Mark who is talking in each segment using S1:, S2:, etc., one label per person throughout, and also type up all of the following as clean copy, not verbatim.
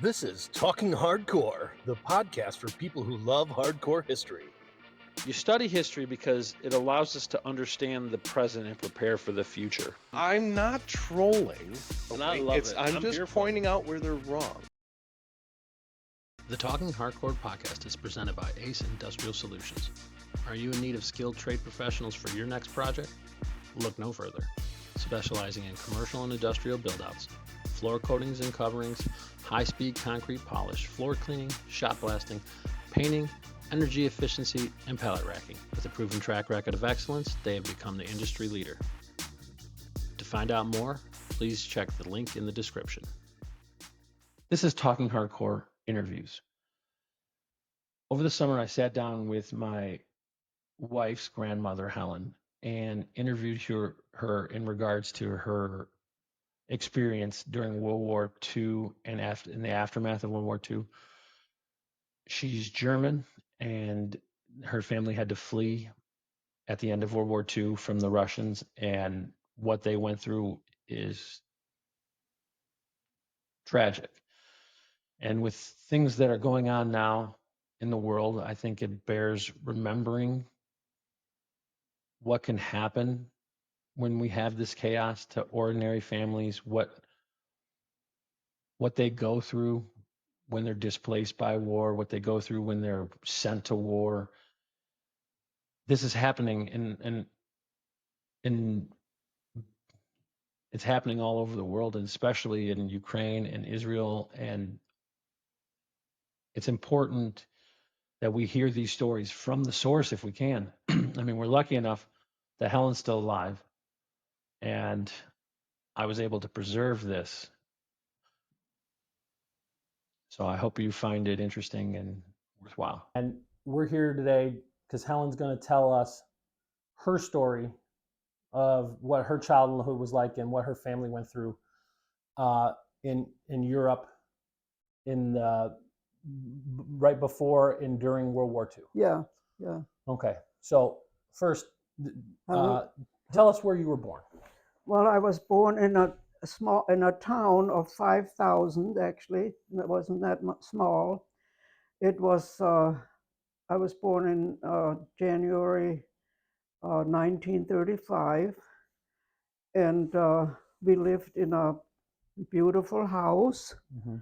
S1: This is Talking Hardcore, the podcast for people who love hardcore history.
S2: You study history because it allows us to understand the present and prepare for the future.
S3: I'm not trolling.
S1: And I love it.
S3: I'm just pointing out where they're wrong.
S4: The Talking Hardcore podcast is presented by Ace Industrial Solutions. Are you in need of skilled trade professionals for your next project? Look no further. Specializing in commercial and industrial buildouts, floor coatings and coverings, high-speed concrete polish, floor cleaning, shot blasting, painting, energy efficiency, and pallet racking. With a proven track record of excellence, they have become the industry leader. To find out more, please check the link in the description. This is Talking Hardcore Interviews. Over the summer, I sat down with my wife's grandmother, Helen, and interviewed her in regards to her experience during World War II and in the aftermath of World War II. She's German, and her family had to flee at the end of World War II from the Russians, and what they went through is tragic. And with things that are going on now in the world, I think it bears remembering what can happen when we have this chaos to ordinary families, what they go through when they're displaced by war, what they go through when they're sent to war. This is happening in it's happening all over the world, and especially in Ukraine and Israel. And it's important that we hear these stories from the source if we can. I mean, we're lucky enough that Helen's still alive, and I was able to preserve this. So I hope you find it interesting and worthwhile. And we're here today because Helen's going to tell us her story of what her childhood was like and what her family went through in Europe in right before and during World War II.
S5: Yeah.
S4: Okay. So first, tell us where you were born.
S5: Well, I was born in a town of 5,000 actually. It wasn't that small. It was. I was born in January 1935, and we lived in a beautiful house.
S4: Mm-hmm.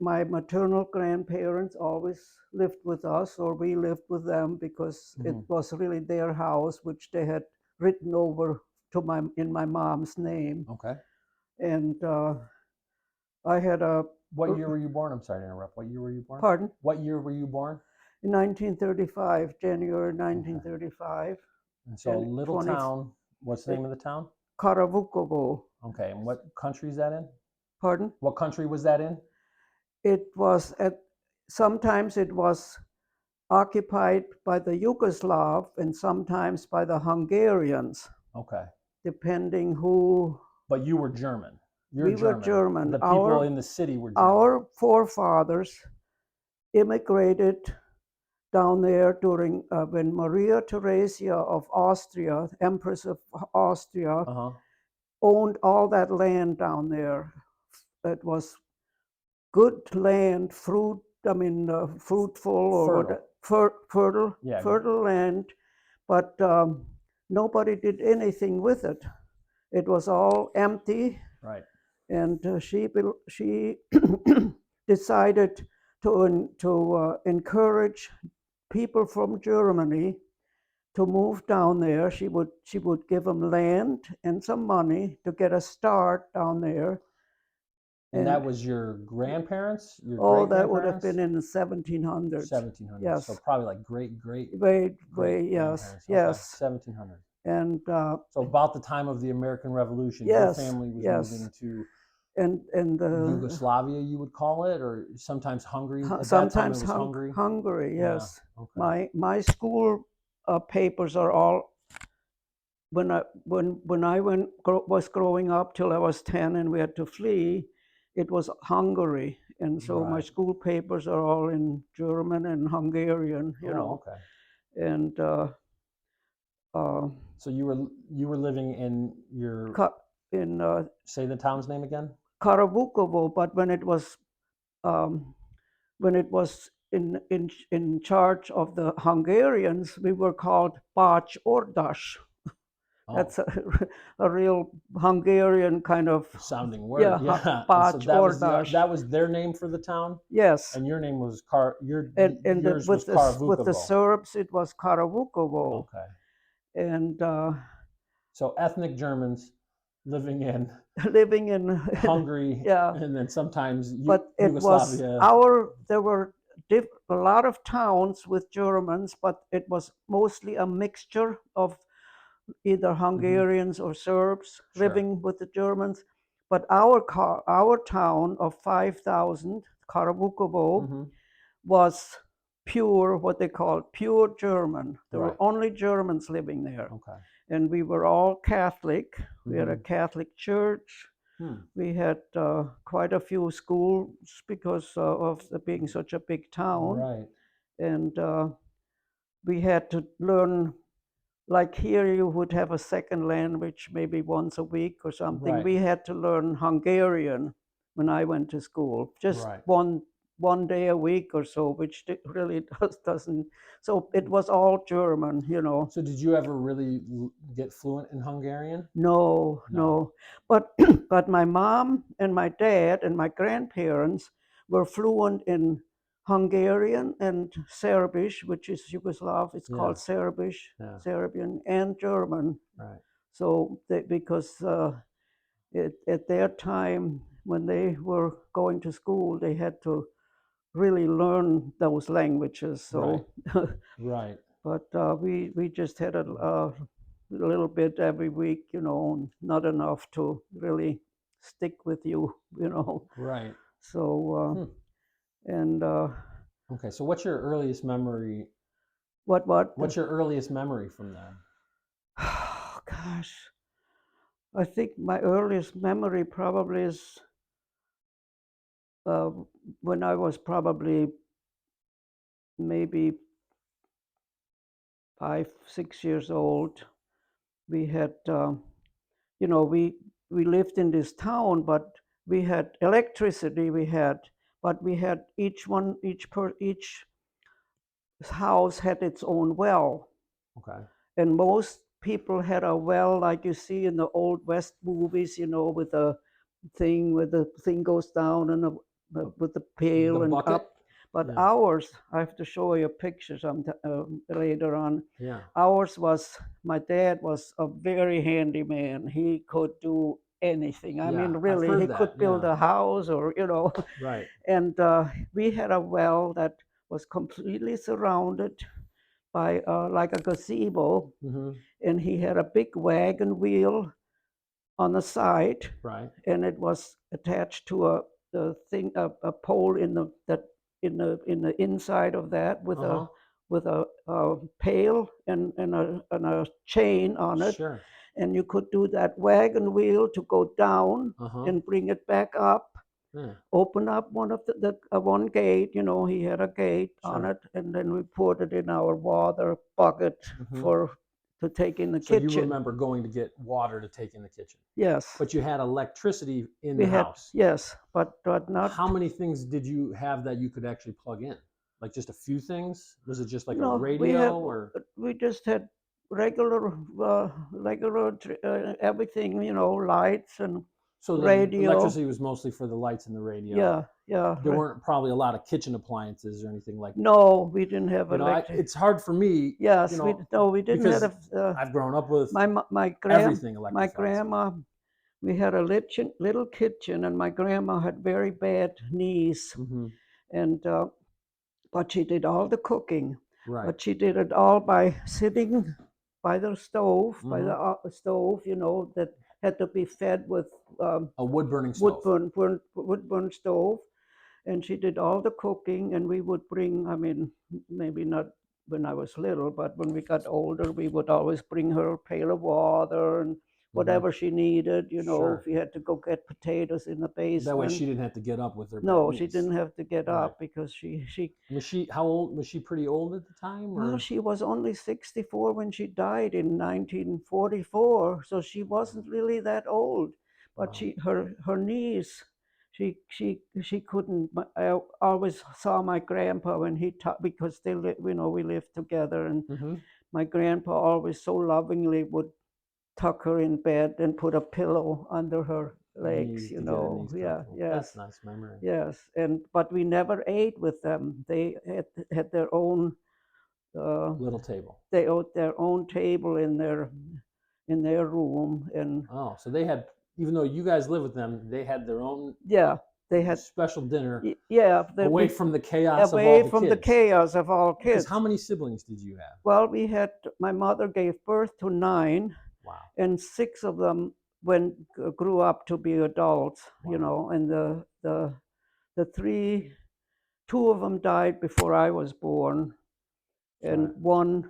S5: My maternal grandparents always lived with us, or we lived with them, because it was really their house, which they had written over in my mom's name.
S4: Okay.
S5: And I had a.
S4: What year were you born? I'm sorry to interrupt. What year were you born?
S5: Pardon?
S4: What year were you born?
S5: In 1935, January 1935.
S4: Okay. And so
S5: and
S4: little town. What's the name of the town?
S5: Karavukovo.
S4: Okay. And what country is that in?
S5: Pardon?
S4: What country was that in?
S5: It was sometimes it was occupied by the Yugoslav and sometimes by the Hungarians.
S4: Okay.
S5: Depending who.
S4: But you were German.
S5: We were German.
S4: The people in the city were German.
S5: Our forefathers immigrated down there during when Maria Theresia of Austria, Empress of Austria, owned all that land down there. It was good land, fruitful or fertile, fertile land, but nobody did anything with it. It was all empty.
S4: Right.
S5: And she decided to encourage people from Germany to move down there. She would give them land and some money to get a start down there.
S4: And that was your grandparents?
S5: That would have been in the 1700s.
S4: 1700s.
S5: Yes.
S4: So probably like great.
S5: Yes.
S4: Okay. 1700s.
S5: And
S4: so about the time of the American Revolution, your family was moving to
S5: and
S4: Yugoslavia, you would call it, or sometimes Hungary.
S5: Sometimes
S4: Hungary.
S5: Hungary, yes.
S4: Yeah. Okay.
S5: My school papers are all. When I was growing up till I was 10 and we had to flee, it was Hungary, and so my school papers are all in German and Hungarian, you know.
S4: Okay.
S5: And
S4: so you were living in your
S5: say
S4: the town's name again?
S5: Karavukovo, but when it was when it was in charge of the Hungarians, we were called Bács Ordas. That's a real Hungarian kind of
S4: sounding word.
S5: yeah,
S4: Yeah. And so
S5: Bács Ordas.
S4: that was their name for the town,
S5: Yes,
S4: and your name was yours was
S5: with the
S4: Karavukovo.
S5: Serbs, it was Karavukovo,
S4: Okay.
S5: and
S4: So ethnic Germans living in
S5: living in
S4: Hungary,
S5: yeah.
S4: and then sometimes
S5: But it was
S4: Yugoslavia.
S5: there were a lot of towns with Germans, but it was mostly a mixture of either Hungarians or Serbs living with the Germans. But our town of 5,000, Karavukovo, was pure, what they called pure German. There were only Germans living there.
S4: Okay.
S5: And we were all Catholic. We had a Catholic church. We had quite a few schools because of being such a big town.
S4: Right.
S5: And we had to learn, like here you would have a second language maybe once a week or something.
S4: Right.
S5: We had to learn Hungarian when I went to school, just one day a week or so, which really doesn't. So it was all German, you know.
S4: So did you ever really get fluent in Hungarian?
S5: No. But but my mom and my dad and my grandparents were fluent in Hungarian and Serbish, which is Yugoslav. It's called Serbish, Serbian, and German.
S4: Right.
S5: So because at their time when they were going to school, they had to really learn those languages. So
S4: right.
S5: But we just had a little bit every week, you know, not enough to really stick with you, you know.
S4: Right.
S5: So and
S4: okay. So what's your earliest memory?
S5: What?
S4: What's your earliest memory from them?
S5: Oh, gosh, I think my earliest memory probably is when I was probably maybe 5, 6 years old. We had, you know, we lived in this town, but we had electricity. But we had each house had its own well.
S4: Okay.
S5: And most people had a well like you see in the old West movies, you know, with the thing goes down and with the pail and
S4: bucket?
S5: up. But ours, I have to show you a picture later on.
S4: Yeah.
S5: Ours was, my dad was a very handy man. He could do anything. I mean, really, he could build a house or, you know.
S4: Right.
S5: And we had a well that was completely surrounded by like a gazebo. And he had a big wagon wheel on the side.
S4: Right.
S5: And it was attached to a pole in the inside of that with a pail and a chain on it.
S4: Sure.
S5: And you could do that wagon wheel to go down and bring it back up. Open up one of one gate, you know, he had a gate on it, and then we poured it in our water bucket to take in the kitchen.
S4: So you remember going to get water to take in the kitchen?
S5: Yes.
S4: But you had electricity in the house?
S5: Yes, but not.
S4: How many things did you have that you could actually plug in? Like just a few things? Was it just like a radio or?
S5: We just had regular everything, you know, lights and
S4: so the
S5: radio.
S4: Electricity was mostly for the lights and the radio.
S5: Yeah.
S4: There weren't probably a lot of kitchen appliances or anything like that.
S5: No, we didn't have electric.
S4: It's hard for me.
S5: Yes,
S4: you
S5: we didn't have.
S4: I've grown up with
S5: everything
S4: electrified.
S5: My grandma, we had a little kitchen, and my grandma had very bad knees, and but she did all the cooking.
S4: Right.
S5: But she did it all by sitting by the stove, by the stove, you know, that had to be fed with
S4: a wood-burning stove.
S5: Wood-burn stove. And she did all the cooking, and we would bring, I mean, maybe not when I was little, but when we got older, we would always bring her a pail of water and whatever she needed, you know, if we had to go get potatoes in the basement.
S4: That way she didn't have to get up with her
S5: No,
S4: knees.
S5: she didn't have to get up because she
S4: how old was she? Pretty old at the time? Or?
S5: Well, she was only 64 when she died in 1944, so she wasn't really that old. But her knees, she couldn't. I always saw my grandpa when he taught, because we lived together, and my grandpa always so lovingly would tuck her in bed and put a pillow under her legs,
S4: To get her knees
S5: Yeah,
S4: comfortable.
S5: yes.
S4: That's a nice memory.
S5: Yes, but we never ate with them. They had their own
S4: little table.
S5: They had their own table in their room, and
S4: so they had, even though you guys live with them, they had their own
S5: they had
S4: special dinner
S5: away
S4: from the chaos
S5: away
S4: of all the
S5: from
S4: kids.
S5: the chaos of all kids.
S4: How many siblings did you have?
S5: Well, my mother gave birth to 9.
S4: Wow.
S5: And 6 of them grew up to be adults.
S4: Wow.
S5: And the 3, 2 of them died before I was born, and one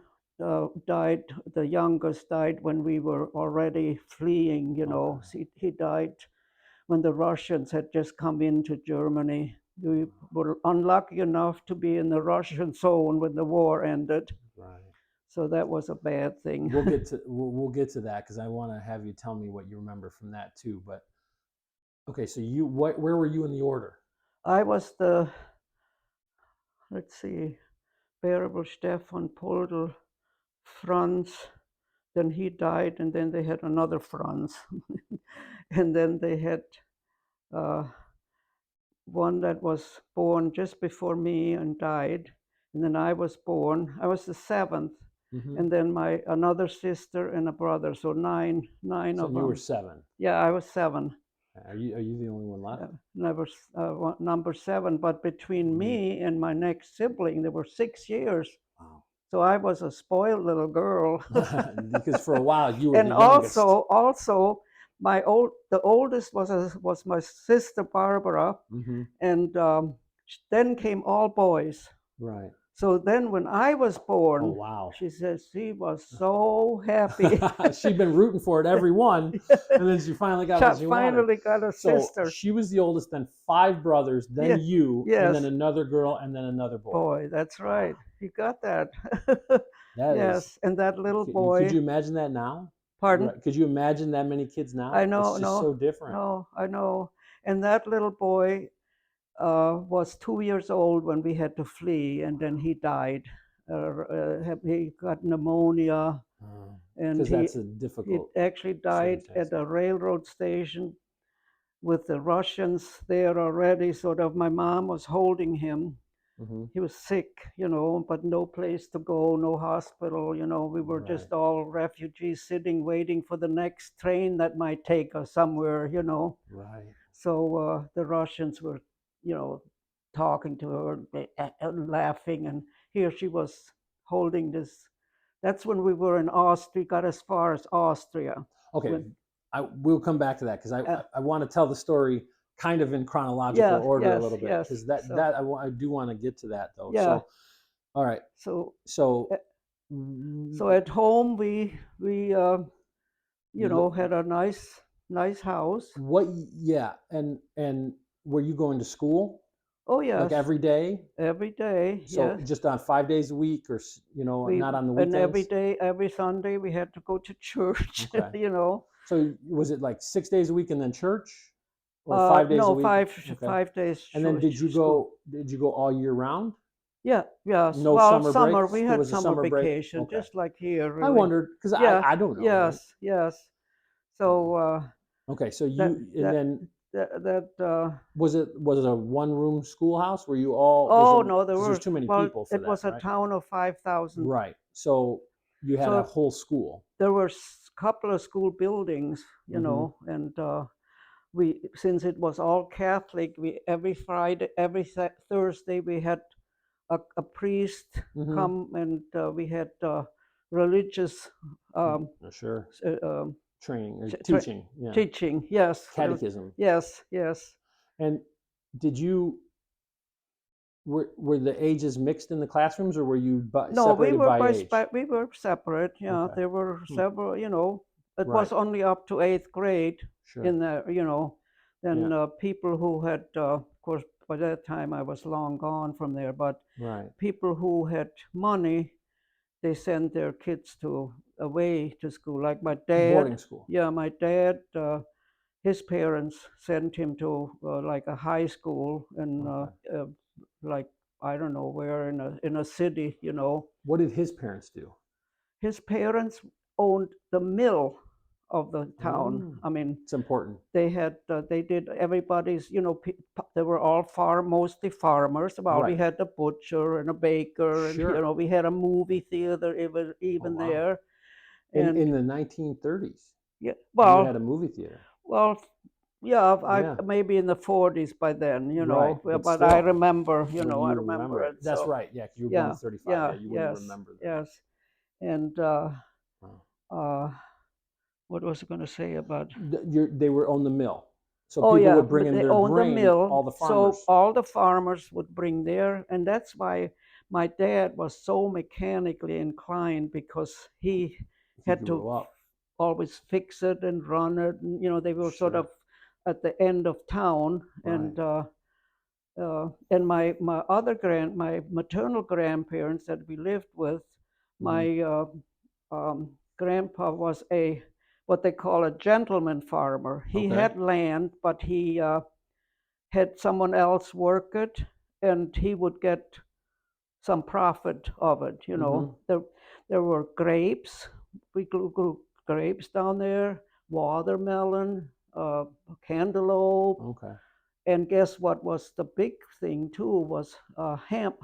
S5: died. The youngest died when we were already fleeing. He died when the Russians had just come into Germany. We were unlucky enough to be in the Russian zone when the war ended.
S4: Right.
S5: So that was a bad thing.
S4: We'll get to that, because I want to have you tell me what you remember from that too. But okay, so where were you in the order?
S5: I was let's see, Bearable, Stefan, Poldl, Franz. Then he died, and then they had another Franz. And then they had one that was born just before me and died. And then I was born. I was the 7th. And then another sister and a brother. So nine
S4: So
S5: of
S4: you
S5: them.
S4: were 7.
S5: Yeah, I was 7.
S4: Are you the only one left?
S5: Number 7. But between me and my next sibling, there were 6 years.
S4: Wow.
S5: So I was a spoiled little girl.
S4: Because for a while you were
S5: and
S4: the youngest.
S5: also the oldest was my sister Barbara, and then came all boys.
S4: Right.
S5: So then when I was born,
S4: oh wow,
S5: she says she was so happy.
S4: She'd been rooting for it, every one, and then she finally got what she
S5: finally
S4: wanted.
S5: got a
S4: So
S5: sister.
S4: she was the oldest, then 5 brothers, then you,
S5: Yes.
S4: and then another girl, and then another boy.
S5: Boy, that's right. You got that.
S4: That
S5: yes,
S4: is,
S5: and that little boy.
S4: Could you imagine that now?
S5: Pardon?
S4: Right. Could you imagine that many kids now?
S5: I know.
S4: It's just so different.
S5: No, I know. And that little boy was 2 years old when we had to flee, and then he died. He got pneumonia, and
S4: because that's a difficult.
S5: He actually died at a railroad station with the Russians there already. Sort of, my mom was holding him. He was sick, but no place to go, no hospital. We were just all refugees sitting, waiting for the next train that might take us somewhere.
S4: Right.
S5: So the Russians were, talking to her and laughing, and here she was holding this. That's when we were in Austria, got as far as Austria.
S4: Okay, we'll come back to that, because I want to tell the story kind of in chronological order a little bit, because I do want to get to that though.
S5: Yeah.
S4: So, all right.
S5: So at home we had a nice house.
S4: What? Yeah, and were you going to school?
S5: Oh yes.
S4: Like every day?
S5: Every day.
S4: So
S5: yes.
S4: just on 5 days a week, or not on the weekends?
S5: And every day, every Sunday, we had to go to church.
S4: Okay. So was it like 6 days a week and then church, or 5 days a week?
S5: No, 5 days.
S4: And then did you go all year round?
S5: Yeah. Yes.
S4: No
S5: summer.
S4: breaks?
S5: We had summer vacation,
S4: Okay.
S5: just like here. Really.
S4: I wondered, because I don't know.
S5: Yes.
S4: Right?
S5: Yes. So.
S4: Okay. So was it a one-room schoolhouse? Were you all?
S5: Oh no,
S4: there's too many people for that.
S5: It was a town of 5,000.
S4: Right. So you had a whole school.
S5: There were a couple of school buildings, and since it was all Catholic, every Thursday we had a priest come, and we had religious
S4: training or teaching.
S5: Teaching, yes.
S4: Catechism.
S5: Yes.
S4: And did you? Were the ages mixed in the classrooms, or were you separated by age?
S5: We were separate. Yeah,
S4: Okay.
S5: There were several. It was only up to 8th grade.
S4: Sure.
S5: In there. Then people who had, of course, by that time I was long gone from there. But people who had money, they sent their kids away to school. Like my dad.
S4: Boarding school.
S5: Yeah, my dad. his parents sent him to like a high school in like I don't know where in a city, you know.
S4: What did his parents do?
S5: His parents owned the mill of the town.
S4: Oh,
S5: I mean,
S4: it's important.
S5: they had they did everybody's, you know, they were all mostly farmers. Well, we
S4: Right.
S5: had a butcher and a baker, and you
S4: Sure.
S5: know, we had a movie theater even
S4: wow.
S5: there.
S4: In
S5: And
S4: the 1930s,
S5: yeah,
S4: you had
S5: well,
S4: a movie theater.
S5: well, yeah,
S4: Yeah.
S5: maybe in the 40s by then, you know.
S4: Right,
S5: Well,
S4: but
S5: but I
S4: still,
S5: remember, you
S4: when
S5: know, I
S4: you
S5: remember it.
S4: That's
S5: So
S4: right. Yeah, because you were born in
S5: yeah,
S4: 35. Yeah,
S5: yeah,
S4: you wouldn't
S5: yes,
S4: remember that.
S5: yes. And
S4: Wow.
S5: uh, what was I going to say about?
S4: They were on the mill, so
S5: Oh
S4: people
S5: yeah,
S4: would bring in
S5: they
S4: their
S5: owned the
S4: grain.
S5: mill,
S4: All the
S5: so
S4: farmers.
S5: all the farmers would bring their, and that's why my dad was so mechanically inclined, because he
S4: He
S5: had
S4: grew
S5: to
S4: up.
S5: always fix it and run it. And, you know, they were sort
S4: Sure.
S5: of at the end of town,
S4: Right.
S5: and my maternal grandparents that we lived with, my grandpa was what they call a gentleman farmer. He
S4: Okay.
S5: had land, but he had someone else work it, and he would get some profit of it. You know, there were grapes. We grew grapes down there, watermelon, cantaloupe,
S4: Okay.
S5: and guess what was the big thing too was hemp,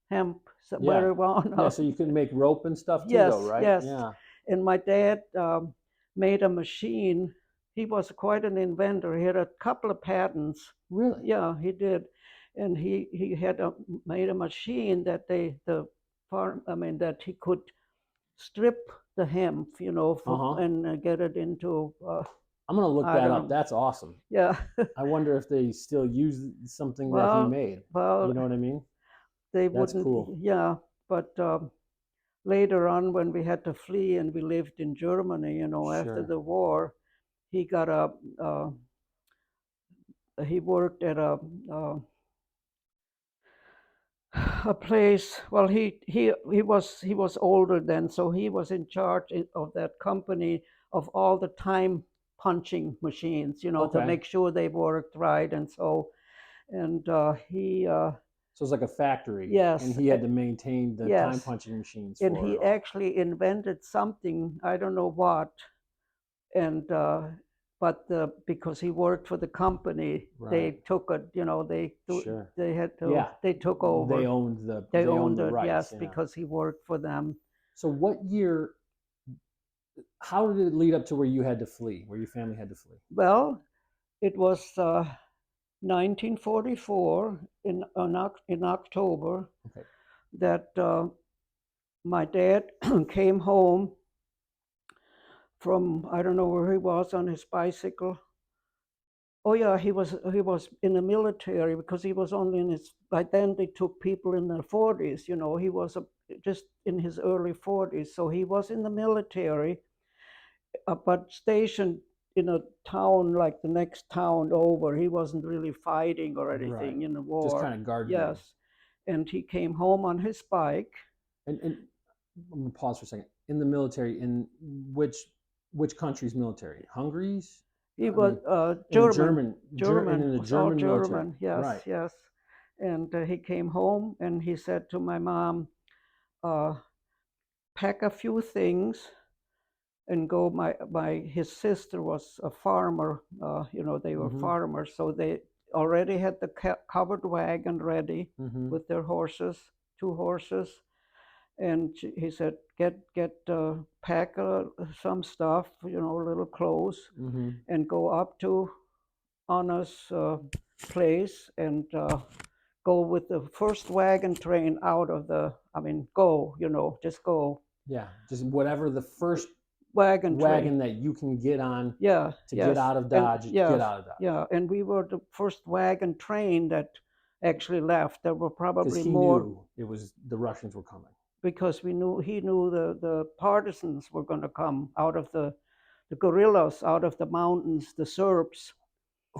S4: Hemp.
S5: so
S4: Yeah.
S5: very well
S4: Yeah. So you can make rope and stuff too, though,
S5: Yes,
S4: right?
S5: yes.
S4: Yeah.
S5: And my dad made a machine. He was quite an inventor. He had a couple of patents.
S4: Really?
S5: Yeah, he did. And he had made a machine that that he could strip the hemp, you know, and get it into.
S4: I'm gonna look
S5: I
S4: that
S5: don't
S4: up.
S5: know.
S4: That's awesome.
S5: Yeah.
S4: I wonder if they still use something that he
S5: Well,
S4: made.
S5: well,
S4: You know what I mean?
S5: they
S4: That's
S5: wouldn't.
S4: cool.
S5: Yeah, but later on, when we had to flee and we lived in Germany, you know, after
S4: Sure.
S5: the war, he got he worked at a place. Well, he was older then, so he was in charge of that company of all the time punching machines, you know, to
S4: Okay.
S5: make sure they worked right. And so, and he
S4: So it's like a factory.
S5: yes,
S4: And he had to maintain the time
S5: yes,
S4: punching machines
S5: and
S4: for it
S5: he
S4: all.
S5: actually invented something, I don't know what, and but because he worked for the company, they
S4: Right.
S5: took it. You know,
S4: Sure.
S5: they had to.
S4: Yeah.
S5: They took over.
S4: They owned the
S5: They owned
S4: the
S5: it,
S4: rights.
S5: yes,
S4: Yeah.
S5: because he worked for them.
S4: So what year? How did it lead up to where you had to flee? Where your family had to flee?
S5: Well, it was 1944 in October
S4: Okay.
S5: that my dad came home from, I don't know where he was, on his bicycle. Oh yeah, he was in the military, because he was only in his, by then they took people in their 40s, you know. He was just in his early 40s, so he was in the military, but stationed in a town like the next town over. He wasn't really fighting or anything
S4: Right.
S5: in the
S4: Just
S5: war.
S4: kind of guard
S5: Yes, and he came home on his bike.
S4: And I'm gonna pause for a second. In the military, in which country's military? Hungary's?
S5: He
S4: I
S5: was
S4: mean,
S5: German.
S4: in the
S5: Was all
S4: German military.
S5: German. Yes,
S4: Right.
S5: yes. And he came home and he said to my mom, pack a few things and go. His sister was a farmer. You know, they were farmers, so they already had the covered wagon ready with their horses, 2 horses. And he said, pack some stuff, you know, little clothes, and go up to Anna's place, and go with the first wagon train out of go, you know, just go.
S4: Yeah, just whatever the first
S5: wagon train
S4: that you can get on.
S5: Yeah,
S4: to
S5: yes.
S4: get out of Dodge.
S5: Yes,
S4: Get out of Dodge.
S5: yeah, and we were the first wagon train that actually left. There were
S4: Because
S5: probably
S4: he
S5: more,
S4: knew it was the Russians were coming.
S5: because he knew the partisans were going to come out of the guerrillas out of the mountains, the Serbs,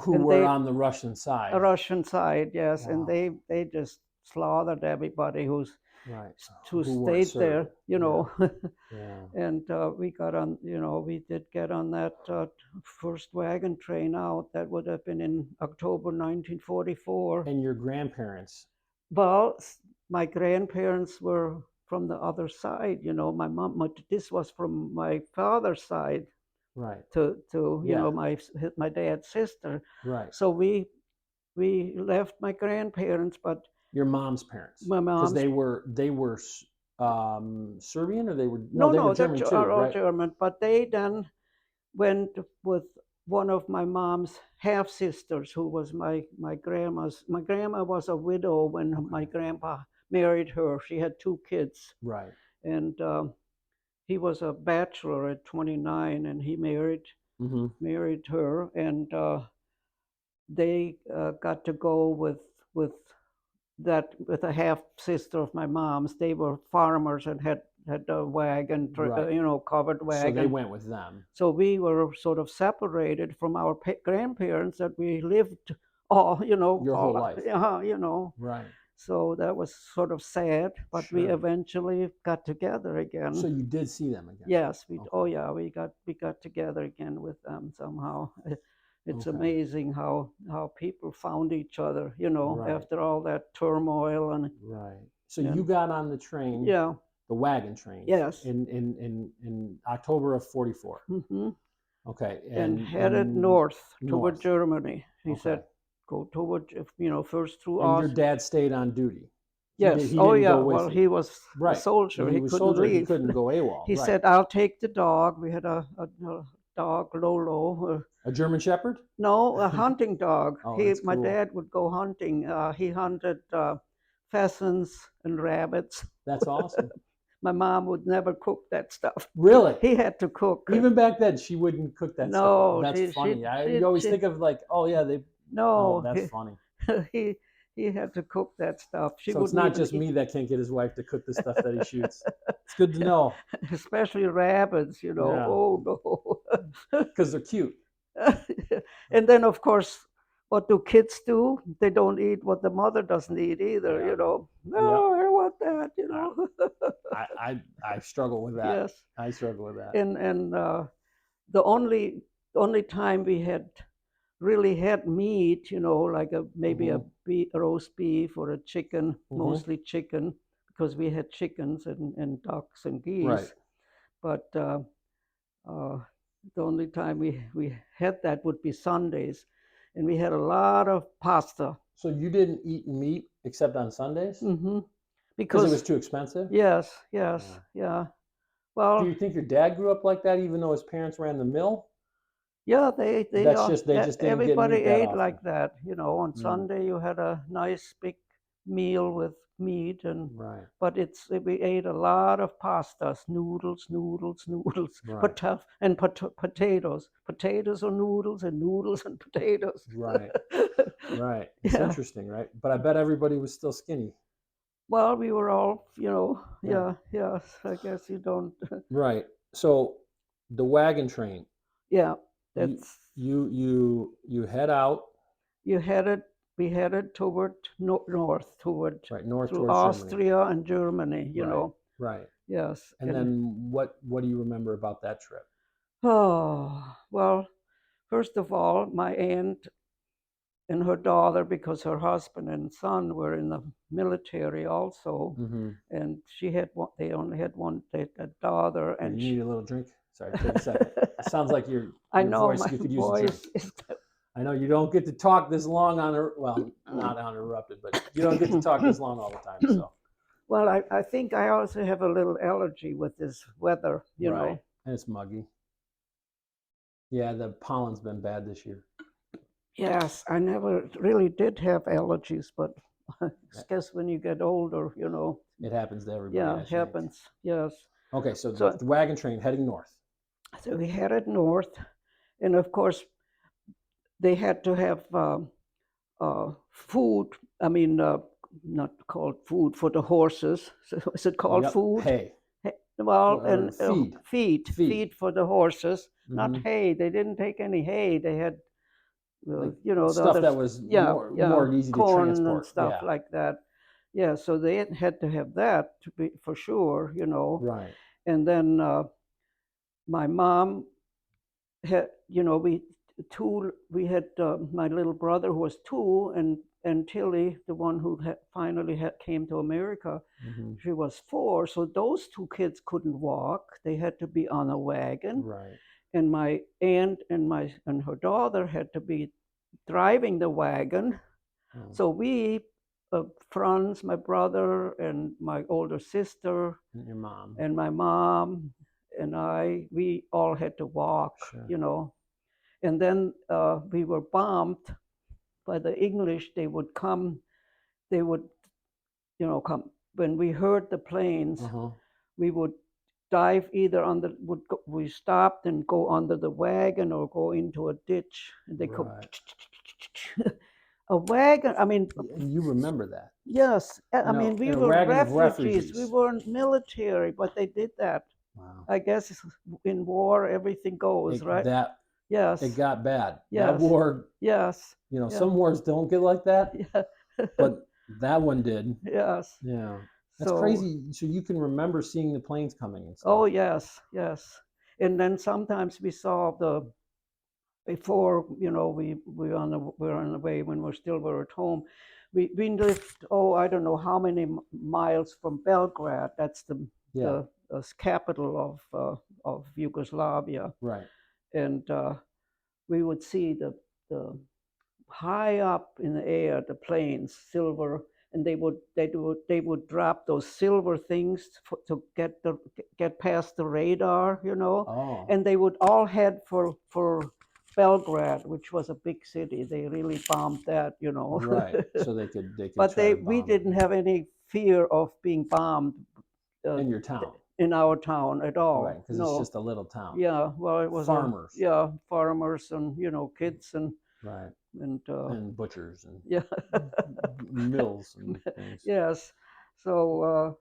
S4: Who
S5: and
S4: were on the Russian side.
S5: Russian side, yes, and
S4: Wow.
S5: they just slaughtered everybody who's,
S4: Right.
S5: to
S4: Who weren't
S5: stay there,
S4: served.
S5: you know.
S4: Yeah.
S5: And we got on, we did get on that first wagon train out. That would have been in October 1944.
S4: And your grandparents?
S5: Well, my grandparents were from the other side, my mom, this was from my father's side.
S4: Right.
S5: To
S4: Yeah.
S5: my dad's sister.
S4: Right.
S5: So we left my grandparents, but
S4: Your mom's parents?
S5: my
S4: Because
S5: mom's
S4: they were Serbian, or they were they
S5: no,
S4: were
S5: they're
S4: German too,
S5: are all
S4: right?
S5: German, but they then went with one of my mom's half sisters, who was my grandma's. My grandma was a widow when my grandpa married her. She had 2 kids.
S4: Right.
S5: And he was a bachelor at 29, and he married her, and they got to go with a half sister of my mom's. They were farmers and had a wagon,
S4: Right.
S5: covered wagon.
S4: So they went with them.
S5: So we were sort of separated from our grandparents that we lived all,
S4: Your whole life.
S5: Right. So that was sort of sad, but we
S4: Sure.
S5: eventually got together again.
S4: So you did see them again?
S5: Yes,
S4: Okay.
S5: oh yeah, we got together again with them somehow. It's
S4: Okay.
S5: amazing how people found each other,
S4: Right.
S5: after all that turmoil. And
S4: Right. So
S5: Yeah.
S4: you got on the train,
S5: yeah,
S4: the wagon train,
S5: Yes.
S4: in October of 44.
S5: hmm
S4: Okay.
S5: and headed north toward
S4: north.
S5: Germany. He
S4: Okay.
S5: said, go toward, first through
S4: And your
S5: Austria.
S4: dad stayed on duty.
S5: Yes.
S4: He
S5: Oh
S4: didn't
S5: yeah.
S4: go with
S5: Well,
S4: you.
S5: he was a
S4: Right.
S5: soldier.
S4: He
S5: He
S4: was
S5: couldn't
S4: soldier.
S5: leave.
S4: He couldn't go AWOL.
S5: He
S4: Right.
S5: said, "I'll take the dog." We had a dog, Lolo.
S4: A German Shepherd?
S5: No, a hunting dog.
S4: Oh, that's
S5: My
S4: cool.
S5: dad would go hunting. He hunted pheasants and rabbits.
S4: That's awesome.
S5: My mom would never cook that stuff.
S4: Really?
S5: He had to cook.
S4: Even back then, she wouldn't cook that stuff.
S5: No,
S4: That's funny. You always think of like, oh yeah, they.
S5: No,
S4: Oh, that's funny.
S5: he had to cook that stuff. She
S4: So it's
S5: wouldn't
S4: not
S5: even
S4: just
S5: eat-
S4: me that can't get his wife to cook the stuff that he shoots. It's good to know
S5: especially rabbits.
S4: Yeah.
S5: Oh no.
S4: because they're cute.
S5: And then, of course, what do kids do? They don't eat what the mother doesn't eat either.
S4: Yeah.
S5: No,
S4: Yeah.
S5: I want that.
S4: I struggle with that.
S5: Yes.
S4: I struggle with that.
S5: And the only time we had really had meat, like maybe a roast beef or a chicken, mostly chicken, because we had chickens and ducks and geese.
S4: Right.
S5: But the only time we had that would be Sundays, and we had a lot of pasta.
S4: So you didn't eat meat except on Sundays?
S5: Mm-hmm.
S4: Because it was too expensive?
S5: Yes,
S4: Yeah.
S5: yeah. Well,
S4: Do you think your dad grew up like that, even though his parents ran the mill?
S5: yeah, they
S4: They just didn't get
S5: everybody
S4: meat that
S5: ate
S4: often.
S5: like that. On Sunday you had a nice big meal with meat,
S4: Right.
S5: but we ate a lot of pastas, noodles,
S4: Right.
S5: potatoes, potatoes or noodles, and noodles and potatoes.
S4: Right. Right. It's
S5: Yeah.
S4: interesting, right? But I bet everybody was still skinny.
S5: Well, we were all,
S4: Yeah.
S5: yes. I guess you don't.
S4: Right. So the wagon train.
S5: Yeah,
S4: You-
S5: that's
S4: You head out.
S5: we headed toward north, toward
S4: Right, north
S5: through
S4: towards
S5: Austria and Germany.
S4: Right.
S5: Yes.
S4: And then what do you remember about that trip?
S5: Oh, well, first of all, my aunt and her daughter, because her husband and son were in the military also, and they only had one daughter, and
S4: You need a little drink? Sorry, take a second. It sounds like your
S5: I know
S4: voice,
S5: my
S4: you could use a drink.
S5: voice is
S4: I know you don't get to talk this long not uninterrupted, but you don't get to talk this long all the time. So
S5: well, I think I also have a little allergy with this weather,
S4: Right. And it's muggy. Yeah, the pollen's been bad this year.
S5: Yes, I never really did have allergies, but I guess when you get older,
S4: It happens to everybody.
S5: yeah,
S4: I
S5: it
S4: think.
S5: happens. Yes.
S4: Okay, so the wagon train heading north.
S5: So we headed north, and of course, they had to have food. I mean, not called food for the horses. So is it called
S4: Yep,
S5: food?
S4: Hay.
S5: Well,
S4: Or
S5: and feed for the horses. Not hay. They didn't take any hay. They had, the
S4: Stuff
S5: other
S4: that was more easy
S5: corn
S4: to transport.
S5: and stuff like that. Yeah, so they had to have that to be for sure, you know.
S4: Right.
S5: And then my mom had, you know, we had my little brother who was 2, and Tilly, the one who finally came to America, she was 4. So those 2 kids couldn't walk; they had to be on a wagon.
S4: Right.
S5: And my aunt and her daughter had to be driving the wagon. So we, Franz, my brother, and my older sister,
S4: And your mom.
S5: and my mom, and we all had to walk,
S4: Sure.
S5: you know. And then we were bombed by the English. They would come, they would, you know, come. When we heard the planes, we would dive either we stopped and go under the wagon or go into a ditch. And they could, a wagon, I mean,
S4: And you remember that?
S5: yes. I mean, we were refugees. We weren't military, but they did that.
S4: Wow.
S5: I guess in war, everything goes, right? Yes.
S4: It got bad.
S5: Yes.
S4: That war.
S5: Yes.
S4: You know, some wars don't get like that.
S5: Yeah.
S4: But that one did.
S5: Yes.
S4: Yeah. That's crazy. So you can remember seeing the planes coming and stuff.
S5: Oh, yes, yes. And then sometimes we saw before, you know, we were on the way when we were at home. We lived, I don't know how many miles from Belgrade. That's the capital of Yugoslavia.
S4: Right.
S5: And we would see the high up in the air, the planes, silver, and they would drop those silver things to get past the radar, you know.
S4: Oh.
S5: And they would all head for Belgrade, which was a big city. They really bombed that, you know.
S4: Right. So they could.
S5: But we didn't have any fear of being bombed
S4: in your town.
S5: In our town at all.
S4: Right, because it's just a little town.
S5: Yeah, well, it was
S4: farmers.
S5: Farmers and, you know, kids and
S4: right,
S5: and
S4: butchers and mills and things.
S5: Yes, so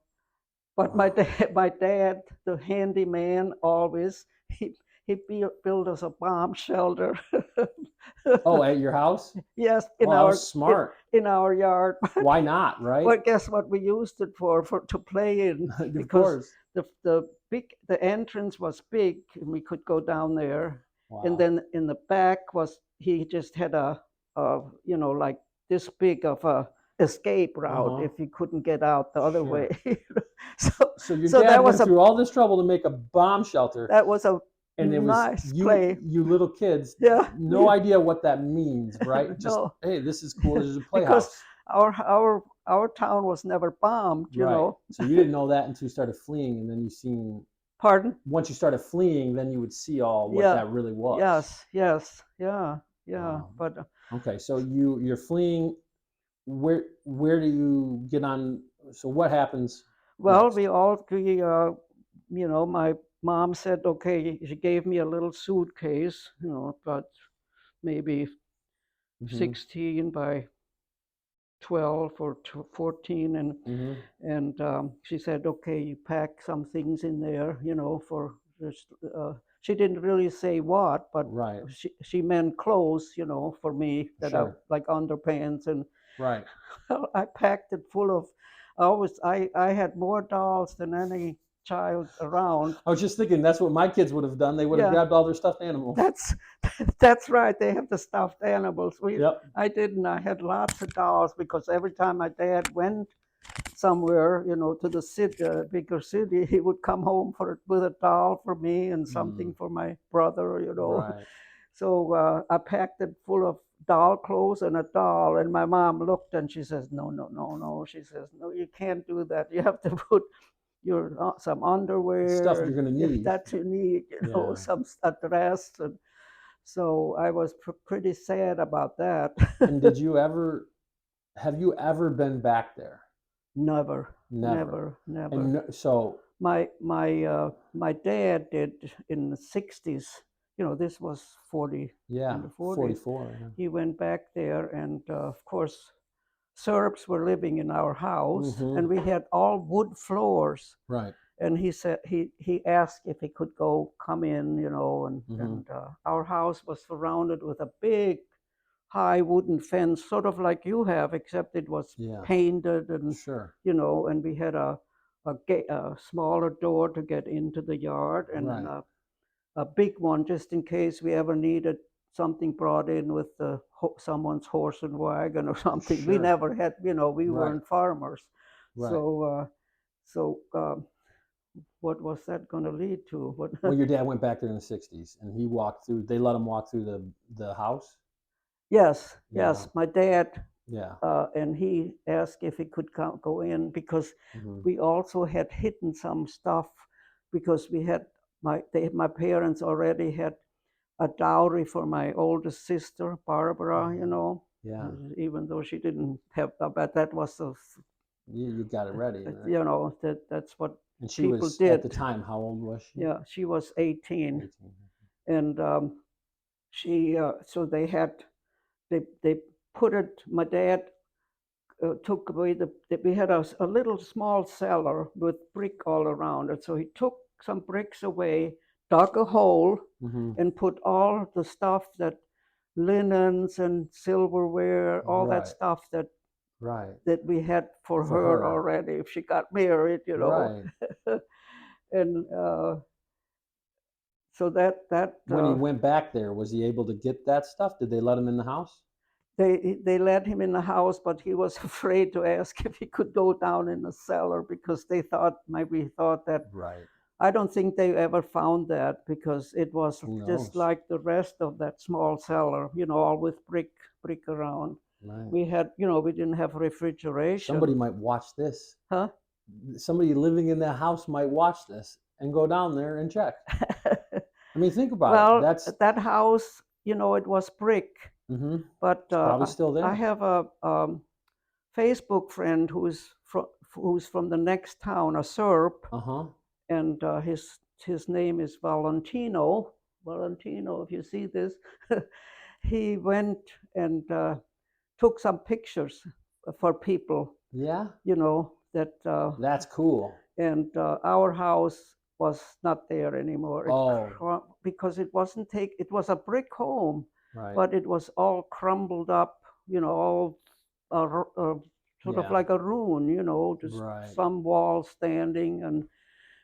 S5: but my dad, the handyman, always he built us a bomb shelter.
S4: Oh, at your house?
S5: Yes,
S4: smart.
S5: In our yard.
S4: Why not, right?
S5: Well, guess what we used it for to play in.
S4: Of course.
S5: The entrance was big, and we could go down there.
S4: Wow.
S5: And then in the back he just had a you know, like this big of a escape route if you couldn't get out the other way.
S4: So your dad went through all this trouble to make a bomb shelter.
S5: That was a
S4: and it
S5: nice
S4: was you,
S5: play.
S4: You little kids, no idea what that means, right? Just hey, this is cool. This is a playhouse.
S5: Because our town was never bombed, you know.
S4: So you didn't know that until you started fleeing, and then you seen.
S5: Pardon?
S4: Once you started fleeing, then you would see all what that really was.
S5: Yes, yeah. But
S4: okay, so you're fleeing. Where do you get on? So what happens?
S5: Well, next? You know, my mom said, okay, she gave me a little suitcase, you know, about maybe 16 by 12 or 14, and she said, okay, you pack some things in there, you know, for just she didn't really say what, but she meant clothes, you know, for me, that like underpants, and I packed it full of. I had more dolls than any child around.
S4: I was just thinking that's what my kids would have done. They would have grabbed all their stuffed animals.
S5: That's right. They have the stuffed animals. I didn't. I had lots of dolls because every time my dad went somewhere, you know, to the city, bigger city, he would come home with a doll for me and something for my brother, you know. So I packed it full of doll clothes and a doll, and my mom looked and she says, no. She says, no, you can't do that. You have to put some underwear,
S4: stuff you're going to need.
S5: That you need, you know, a dress. And so I was pretty sad about that.
S4: And have you ever been back there?
S5: Never.
S4: And so
S5: my dad did in the 60s. You know, this was
S4: 44.
S5: He went back there, and of course, Serbs were living in our house, and we had all wood floors.
S4: Right.
S5: And he said he asked if he could come in, you know, and our house was surrounded with a big high wooden fence, sort of like you have, except it was painted and,
S4: Sure.
S5: you know, and we had a smaller door to get into the yard, and then a big one just in case we ever needed something brought in with someone's horse and wagon or something. We never had, you know, we weren't farmers. So, what was that going to lead to?
S4: Well, your dad went back there in the 60s, and he walked through. They let him walk through the house.
S5: Yes, my dad.
S4: Yeah.
S5: And he asked if he could go in because we also had hidden some stuff because we had my parents already had a dowry for my oldest sister, Barbara, you know.
S4: Yeah.
S5: Even though she didn't have, but that was
S4: You got it ready. Right?
S5: You know, that's what
S4: and she
S5: people
S4: was,
S5: did.
S4: at the time, how old was she?
S5: Yeah, she was 18.
S4: 18.
S5: And she, so they put it, my dad took away we had a little small cellar with brick all around it. So he took some bricks away, dug a hole, and put all the stuff that linens and silverware, all that stuff that we had for her already if she got married, you know. And so that
S4: when he went back there, was he able to get that stuff? Did they let him in the house?
S5: They let him in the house, but he was afraid to ask if he could go down in the cellar because they maybe thought that. I don't think they ever found that because it was just like the rest of that small cellar, you know, all with brick around. We had, you know, we didn't have refrigeration.
S4: Somebody might watch this.
S5: Huh?
S4: Somebody living in that house might watch this and go down there and check. I mean, think about it.
S5: Well, that house, you know, it was brick. But
S4: it's probably still there.
S5: I have a Facebook friend who's from the next town, a Serb, and his name is Valentino. Valentino, if you see this, he went and took some pictures for people.
S4: Yeah.
S5: You know that.
S4: That's cool.
S5: And our house was not there anymore. Because it wasn't it was a brick home. But it was all crumbled up, you know, all sort of like a ruin, you know, just some walls standing and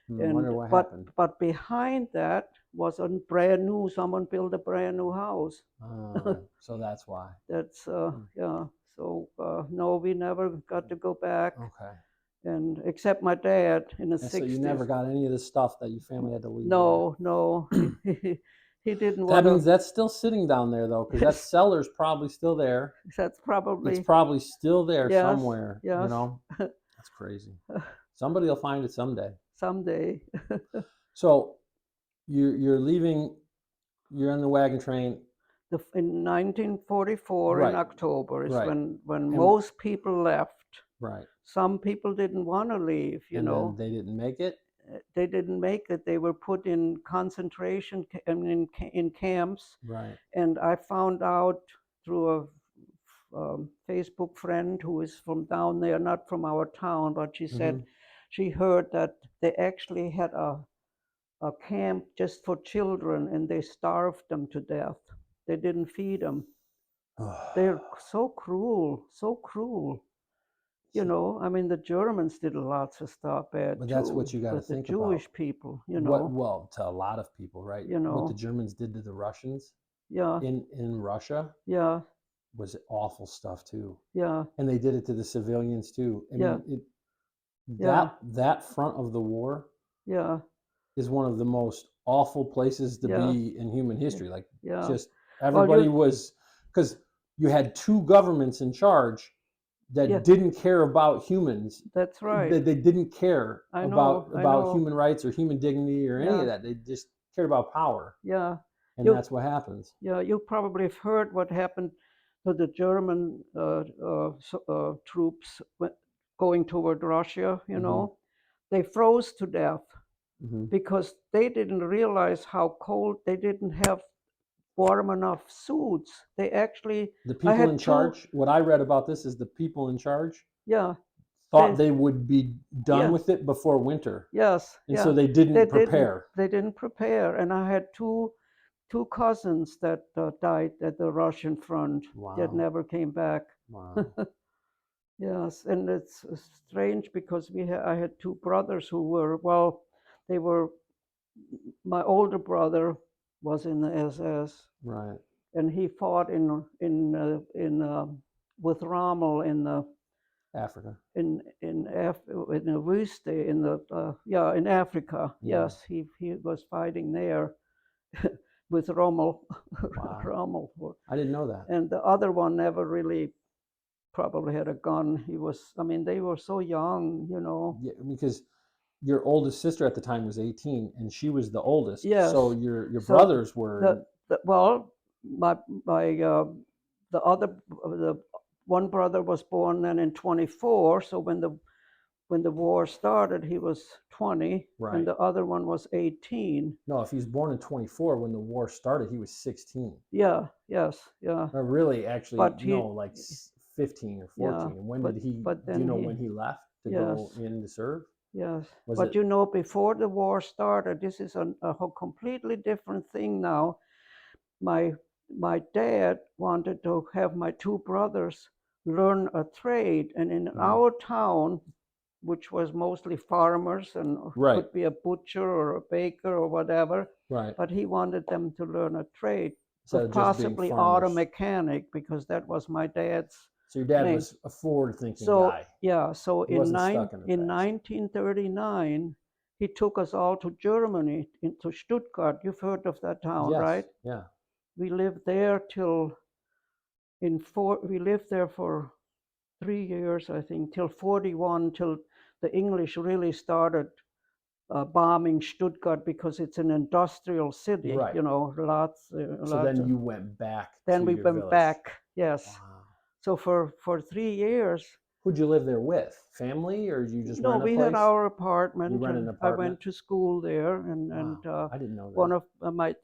S4: wonder what happened.
S5: But behind that was a brand new. Someone built a brand new house.
S4: So that's why.
S5: That's yeah. So no, we never got to go back.
S4: Okay.
S5: And except my dad in the 60s.
S4: So you never got any of the stuff that your family had to leave?
S5: No. He didn't want
S4: to. That means that's still sitting down there, though, because that cellar's probably still there.
S5: It's
S4: probably still there somewhere.
S5: Yes.
S4: You know, that's crazy. Somebody will find it someday.
S5: Someday.
S4: So you're leaving. You're on the wagon train.
S5: In 1944, in October, is when most people left. Some people didn't want to leave, you know.
S4: Then they didn't make it?
S5: They didn't make it. They were put in concentration in camps. And I found out through a Facebook friend who is from down there, not from our town, but she said she heard that they actually had a camp just for children and they starved them to death. They didn't feed them. They're so cruel, so cruel. You know, I mean, the Germans did lots of stuff bad,
S4: but that's what you got to think
S5: about. The Jewish people, you know.
S4: Well, to a lot of people, right?
S5: You know.
S4: What the Germans did to the Russians.
S5: Yeah.
S4: In Russia.
S5: Yeah.
S4: Was awful stuff too.
S5: Yeah.
S4: And they did it to the civilians too. I mean, that front of the war.
S5: Yeah.
S4: Is one of the most awful places to be in human history. Like, just everybody was, because you had two governments in charge that didn't care about humans.
S5: That's right.
S4: They didn't care about human rights or human dignity or any of that. They just cared about power.
S5: Yeah.
S4: And that's what happens.
S5: Yeah, you probably have heard what happened to the German troops going toward Russia, you know. They froze to death because they didn't realize how cold. They didn't have warm enough suits. They actually...
S4: The people in charge, what I read about this is the people in charge thought they would be done with it before winter.
S5: Yes.
S4: And so they didn't prepare.
S5: They didn't prepare. And I had two two cousins that died at the Russian front that
S4: Wow.
S5: never came back.
S4: Wow.
S5: Yes, and it's strange because I had two brothers who were, well, they were, my older brother was in the SS,
S4: Right.
S5: and he fought with Rommel in the
S4: Africa.
S5: in the Wüste in Africa.
S4: Yeah.
S5: Yes, he was fighting there with Rommel.
S4: Wow.
S5: Rommel.
S4: I didn't know that.
S5: And the other one never really probably had a gun. I mean, they were so young, you know.
S4: Yeah, because your oldest sister at the time was 18 and she was the oldest.
S5: Yes.
S4: So your
S5: So
S4: brothers were
S5: well, my the one brother was born then in 24. So when the war started, he was 20,
S4: right.
S5: and the other one was 18.
S4: No, if he was born in 24 when the war started, he was 16.
S5: Yeah. Yes. Yeah.
S4: Or really, actually,
S5: But
S4: no, like 15 or 14.
S5: Yeah,
S4: And when
S5: but
S4: did he?
S5: but
S4: Do you
S5: then
S4: know
S5: he
S4: when he left to
S5: yes.
S4: go in to serve?
S5: Yes,
S4: Was
S5: but
S4: it?
S5: you know, before the war started, this is a completely different thing now. My dad wanted to have my two brothers learn a trade, and in our town, which was mostly farmers and
S4: Right.
S5: could be a butcher or a baker or whatever,
S4: Right.
S5: but he wanted them to learn a trade,
S4: Instead of just being
S5: possibly
S4: farmers.
S5: auto mechanic, because that was my dad's.
S4: So your dad
S5: name.
S4: was a forward-thinking
S5: So
S4: guy.
S5: yeah, so
S4: He wasn't stuck in the past.
S5: 1939, he took us all to Germany, into Stuttgart. You've heard of that town,
S4: Yes.
S5: right?
S4: Yeah.
S5: We lived there we lived there for 3 years, I think, till 41, till the English really started bombing Stuttgart, because it's an industrial city,
S4: Right.
S5: you know, lots.
S4: So then you went back
S5: Then
S4: to
S5: we
S4: your
S5: went
S4: village.
S5: back, yes.
S4: Wow.
S5: So for 3 years.
S4: Who'd you live there with? Family, or you just
S5: No,
S4: rent a
S5: we
S4: place?
S5: had our apartment.
S4: You rented an
S5: And I
S4: apartment?
S5: went to school there, and
S4: Wow. I didn't know that.
S5: one of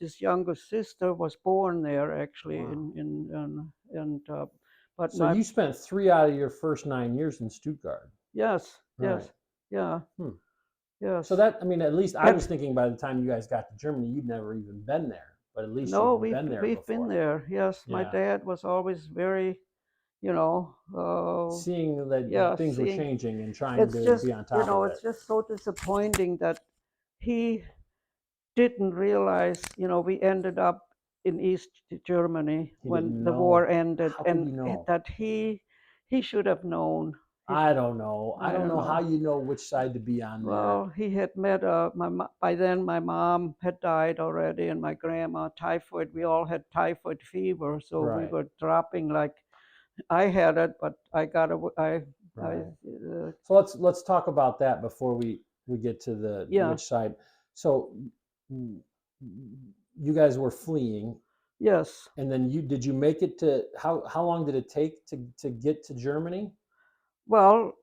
S5: this younger sister was born there, actually.
S4: Wow.
S5: But
S4: So you spent 3 out of your first 9 years in Stuttgart.
S5: yes,
S4: Right.
S5: yes, yeah, yes.
S4: So that, I mean, at least I was thinking by the time you guys got to Germany, you'd never even been there. But at least
S5: No,
S4: you've been there
S5: we've
S4: before.
S5: been there. Yes, my
S4: Yeah.
S5: dad was always very, you know,
S4: Seeing that things were changing and trying to be on top
S5: you know,
S4: of it.
S5: it's just so disappointing that he didn't realize, you know, we ended up in East Germany
S4: He
S5: when
S4: didn't
S5: the
S4: know.
S5: war ended,
S4: How could
S5: and
S4: you know?
S5: that he should have known.
S4: I don't know. I don't know how
S5: know.
S4: you know which side to be on there.
S5: Well, he had met by then my mom had died already, and my grandma, typhoid. We all had typhoid fever, so we
S4: Right.
S5: were dropping like. I had it, but I got
S4: Right. So let's talk about that before we get to the which side. So you guys were fleeing.
S5: Yes.
S4: And then did you make it to how long did it take to get to Germany?
S5: Well,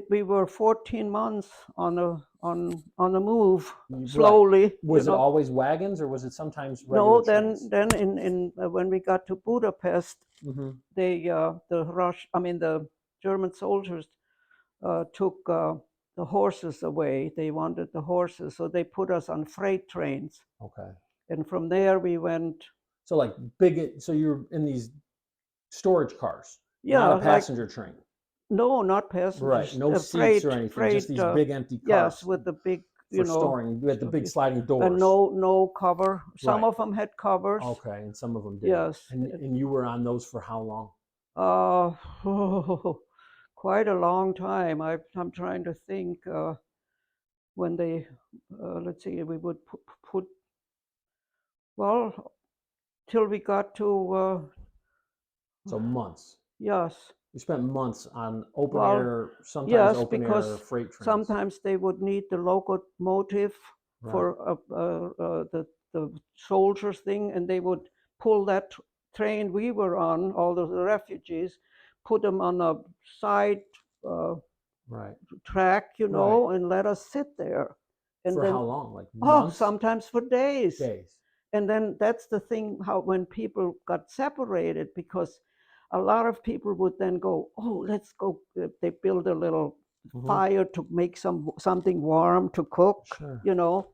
S5: we were 14 months on the move,
S4: Right.
S5: slowly.
S4: Was it always wagons, or was it sometimes regular
S5: No,
S4: trains?
S5: then in when we got to Budapest, the German soldiers took the horses away. They wanted the horses, so they put us on freight trains.
S4: Okay.
S5: And from there we went.
S4: So like so you're in these storage cars,
S5: Yeah,
S4: not a passenger train.
S5: No, not passengers.
S4: Right, no seats or anything, just these big empty cars.
S5: Yes, with the big,
S4: for storing, with the big sliding doors.
S5: And no cover. Some of them had covers.
S4: Okay, and some of them did.
S5: Yes.
S4: And you were on those for how long?
S5: Quite a long time. I'm trying to think. When they, let's see, we would put well, till we got to.
S4: So months.
S5: Yes.
S4: You spent months on open air, sometimes open air freight trains.
S5: Sometimes they would need the locomotive for the soldiers thing, and they would pull that train we were on, all the refugees, put them on a side track, you know, and let us sit there. And
S4: for
S5: then,
S4: how long? Like months?
S5: Sometimes for days.
S4: Days.
S5: And then that's the thing, how when people got separated, because a lot of people would then go, oh, let's go. They build a little fire to make something warm to cook, you know.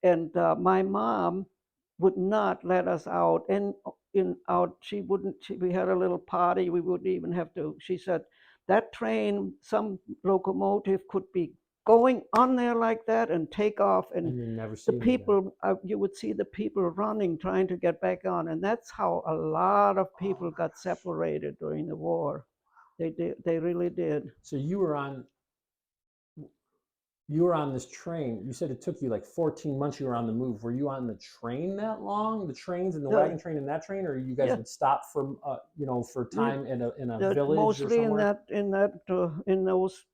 S5: And my mom would not let us out. And she wouldn't, we had a little party, we wouldn't even have to, she said, that train, some locomotive could be going on there like that and take off, and
S6: you never
S5: the
S6: see them again.
S5: people, you would see the people running, trying to get back on. And that's how a lot of people got separated during the war. They really did.
S6: So you were on this train. You said it took you like 14 months. You were on the move. Were you on the train that long? The trains and the wagon train and that train, or you guys
S5: Yeah.
S6: would stop for for time in a village
S5: Mostly
S6: or somewhere?
S5: in those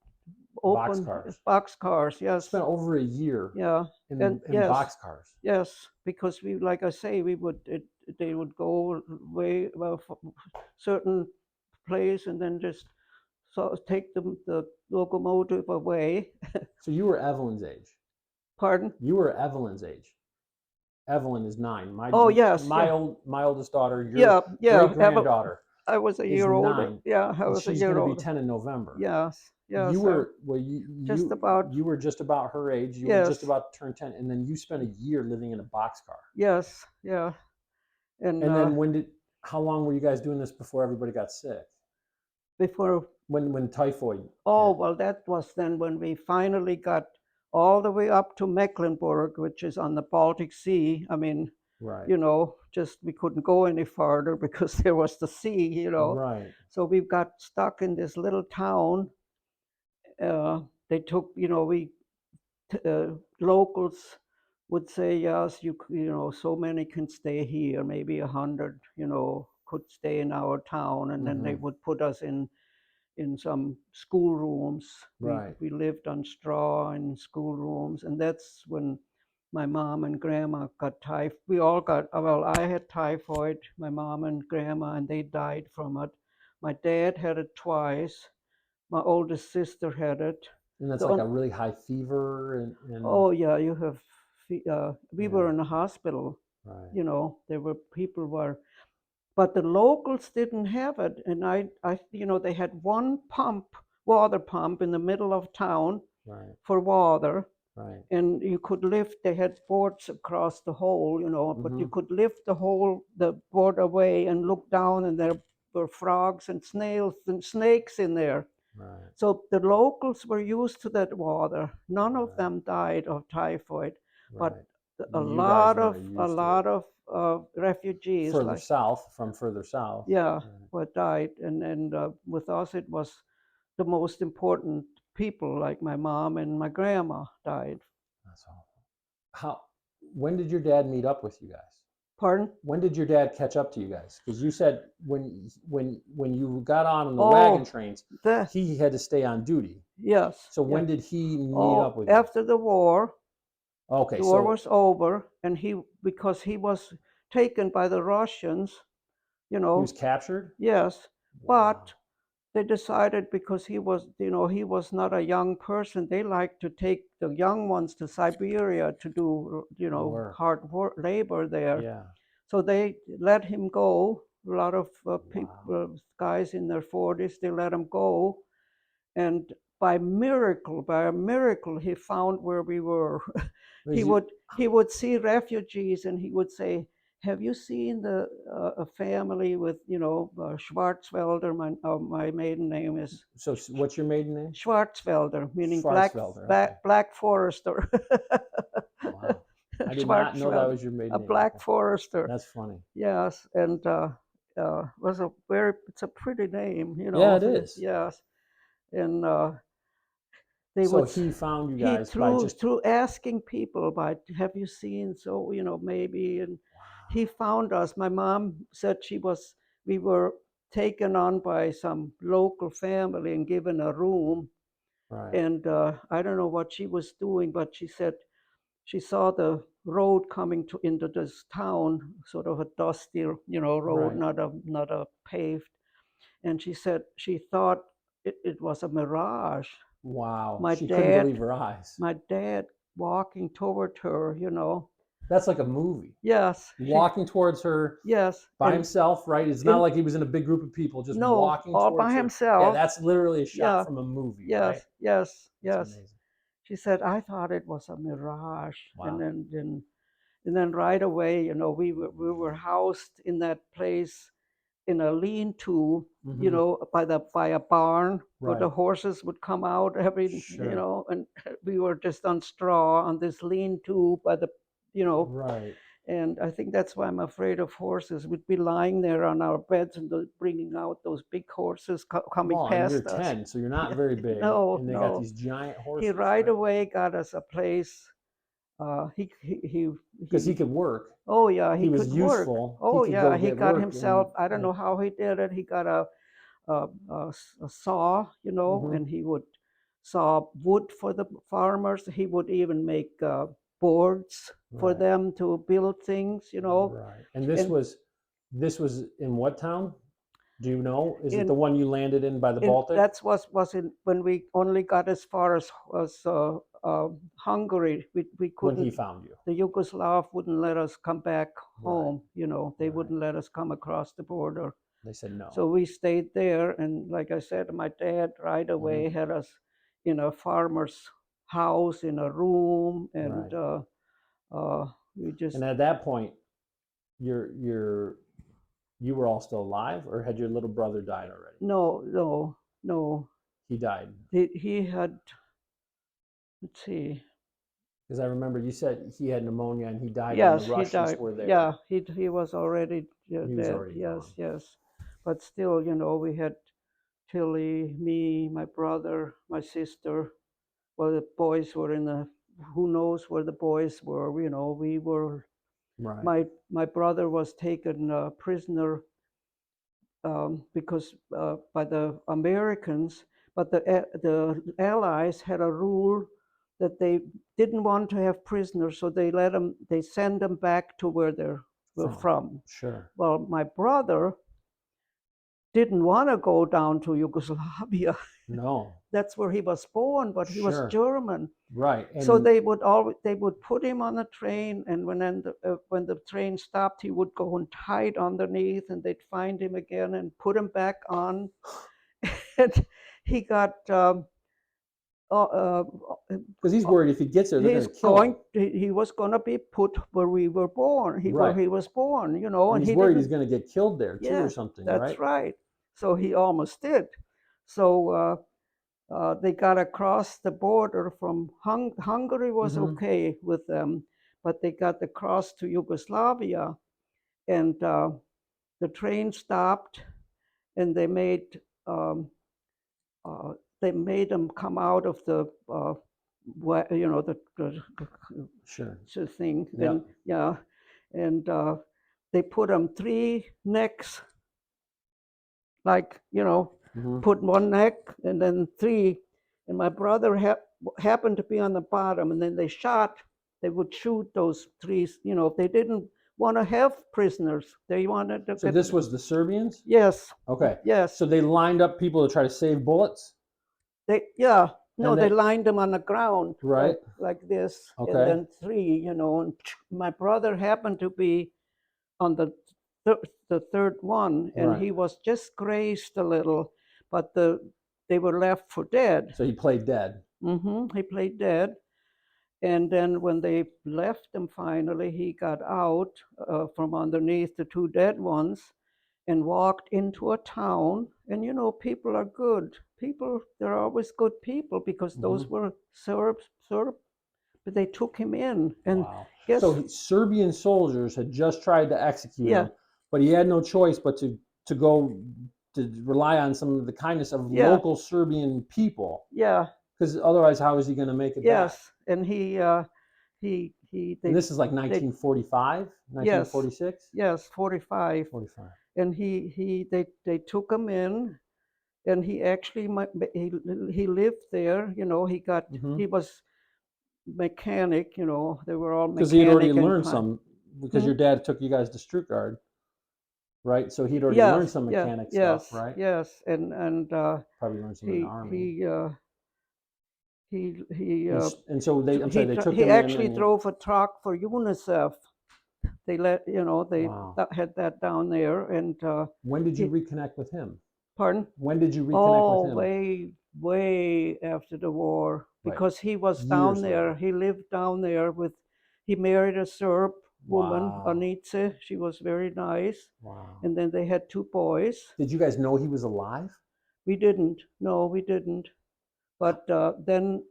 S5: open boxcars. Yes.
S6: Spent over a year.
S5: Yeah.
S6: In
S5: yes,
S6: boxcars.
S5: Yes, because we, like I say, they would go way certain place and then just take the locomotive away.
S6: So you were Evelyn's age.
S5: Pardon?
S6: You were Evelyn's age. Evelyn is 9. My oldest daughter, your great granddaughter.
S5: I was a year older.
S6: 9,
S5: Yeah, I was a year older.
S6: She's going to be 10 in November.
S5: Yes. Yes.
S6: You were you were just about her age. You were just about to turn 10, and then you spent a year living in a boxcar.
S5: Yes. Yeah. And
S6: then how long were you guys doing this before everybody got sick?
S5: Before
S6: when typhoid.
S5: Oh, well, that was then when we finally got all the way up to Mecklenburg, which is on the Baltic Sea. I mean,
S6: right.
S5: Just we couldn't go any farther because there was the sea,
S6: Right.
S5: So we got stuck in this little town. They took, locals would say, yes, so many can stay here, maybe 100, could stay in our town, and then they would put us in some schoolrooms.
S6: Right.
S5: We lived on straw in schoolrooms, and that's when my mom and grandma got typhoid. We all got, well, I had typhoid, my mom and grandma, and they died from it. My dad had it twice. My oldest sister had it.
S6: And that's like a really high fever and
S5: Oh yeah, you have. We were in the hospital.
S6: Right.
S5: There were people but the locals didn't have it, and they had one water pump in the middle of town.
S6: Right.
S5: For water.
S6: Right.
S5: And you could lift. They had boards across the hole, but you could lift the board away and look down, and there were frogs and snails and snakes in there.
S6: Right.
S5: So the locals were used to that water. None of them died of typhoid, but a lot of refugees
S6: from further south.
S5: Yeah, but died, and with us it was the most important people, like my mom and my grandma died.
S6: That's awful. When did your dad meet up with you guys?
S5: Pardon?
S6: When did your dad catch up to you guys? Because you said when you got on the wagon trains, he had to stay on duty.
S5: Yes.
S6: So when did he meet up with you?
S5: After the war.
S6: Okay.
S5: The war was over, and because he was taken by the Russians, He
S6: was captured?
S5: Yes.
S6: Wow.
S5: But they decided, because he was not a young person, they like to take the young ones to Siberia to do, hard work, labor there.
S6: Yeah.
S5: So they let him go. A lot of people, guys in their 40s, they let him go. And by a miracle, he found where we were. He would see refugees, and he would say, have you seen a family with, Schwarzwälder? My maiden name is.
S6: So what's your maiden name?
S5: Schwarzwälder, meaning
S6: Schwarzwälder,
S5: black forester.
S6: Wow. I did not know that was your maiden name.
S5: A black forester.
S6: That's funny.
S5: Yes, and it's a pretty name,
S6: Yeah, it is.
S5: Yes, and
S6: he found you guys
S5: through asking people about, have you seen, so maybe, and he found us. My mom said we were taken on by some local family and given a room.
S6: Right.
S5: And I don't know what she was doing, but she said she saw the road coming into this town, sort of a dusty, road, not a paved. And she said she thought it was a mirage.
S6: Wow. She couldn't believe her eyes.
S5: My dad walking toward her,
S6: That's like a movie.
S5: Yes.
S6: Walking towards her.
S5: Yes.
S6: By himself, right? It's not like he was in a big group of people, just walking towards her.
S5: all by himself.
S6: Yeah, that's literally a shot from a movie,
S5: yes,
S6: right?
S5: Yes,
S6: That's
S5: yes. Amazing. She said, I thought it was a mirage.
S6: Wow.
S5: And then And then right away, you know, we were housed in that place in a lean-to, you know, by a barn where the horses would come out every, you know, and we were just on straw on this lean-to by the, you know.
S6: Right.
S5: And I think that's why I'm afraid of horses. We'd be lying there on our beds and bringing out those big horses coming past
S6: you're
S5: us.
S6: 10, so you're not very big.
S5: No,
S6: and they
S5: no.
S6: got these giant horses.
S5: He right away got us a place.
S6: Because he could work.
S5: Oh yeah,
S6: he was
S5: could
S6: useful.
S5: Work. Oh
S6: he
S5: yeah, he got himself. I don't know how he did it. He got a saw, you know, and he would saw wood for the farmers. He would even make boards for them to build things, you know.
S6: Right. And this was in what town? Do you know? Is it the one you landed in by the Baltic?
S5: That was in when we only got as far as Hungary. We couldn't.
S6: When he found you.
S5: The Yugoslav wouldn't let us come back home. You know, they wouldn't let us come across the border.
S6: They said no.
S5: So we stayed there, and like I said, my dad right away had us in a farmer's house in a room, and we just.
S6: And at that point, you were all still alive, or had your little brother died already?
S5: No.
S6: He died.
S5: He had. Let's see.
S6: Because I remember you said he had pneumonia and he died.
S5: Yes,
S6: when the Russians
S5: he died.
S6: were there.
S5: Yeah, he was already dead.
S6: He was already
S5: yes,
S6: gone.
S5: yes. But still, you know, we had Tilly, me, my brother, my sister. Well, the boys were in the. Who knows where the boys were? You know, we were.
S6: Right.
S5: My brother was taken prisoner because by the Americans, but the Allies had a rule that they didn't want to have prisoners, so they send them back to where they're from.
S6: Sure.
S5: Well, my brother didn't want to go down to Yugoslavia.
S6: No.
S5: That's where he was born, but he was German.
S6: Right.
S5: And so they would put him on a train, and when the train stopped, he would go and hide underneath, and they'd find him again and put him back on. And he got.
S6: Because he's worried if he gets there, they're going to kill him.
S5: He was going to be put where we were born. Where he was born, you know.
S6: And he's worried he's going to get killed there too, or something.
S5: That's right. So he almost did. So they got across the border from Hungary was okay with them, but they got across to Yugoslavia, and the train stopped, and they made them come out of the you know, the thing. And they put them 3 necks, like, you know, put 1 neck and then 3. And my brother happened to be on the bottom, and then they would shoot those 3, you know, if they didn't want to have prisoners. They wanted to.
S6: So this was the Serbians?
S5: Yes.
S6: Okay.
S5: Yes.
S6: So they lined up people to try to save bullets?
S5: They lined them on the ground,
S6: right,
S5: like this,
S6: okay.
S5: And then 3, you know. And my brother happened to be on the 3rd one, and he was just grazed a little, but they were left for dead.
S6: So he played dead.
S5: He played dead, and then when they left him finally, he got out from underneath the 2 dead ones, and walked into a town. And you know, people are good. People, they're always good people, because those were Serbs, but they took him in. And
S6: so Serbian soldiers had just tried to execute him, but he had no choice but to go to rely on some of the kindness of local Serbian people.
S5: Yeah.
S6: Because otherwise, how is he going to make it back?
S5: Yes, and
S6: and this is like 1945, 1946.
S5: Yes, 45.
S6: 45.
S5: And they took him in, and he actually he lived there. You know, he was mechanic. You know, they were all mechanic.
S6: Because he had already learned some. Because your dad took you guys to Stuttgart, right? So he'd already learned some mechanic stuff, right?
S5: Yes, and
S6: probably learned some in the army.
S5: And
S6: so they took him in.
S5: He actually drove a truck for UNICEF. They had that down there. And
S6: when did you reconnect with him?
S5: Pardon?
S6: When did you reconnect with him?
S5: Way after the war, because he was down there. He lived down there he married a Serb, woman,
S6: Wow.
S5: Anitze. She was very nice.
S6: Wow.
S5: And then they had 2 boys.
S6: Did you guys know he was alive?
S5: We didn't. No, we didn't. But then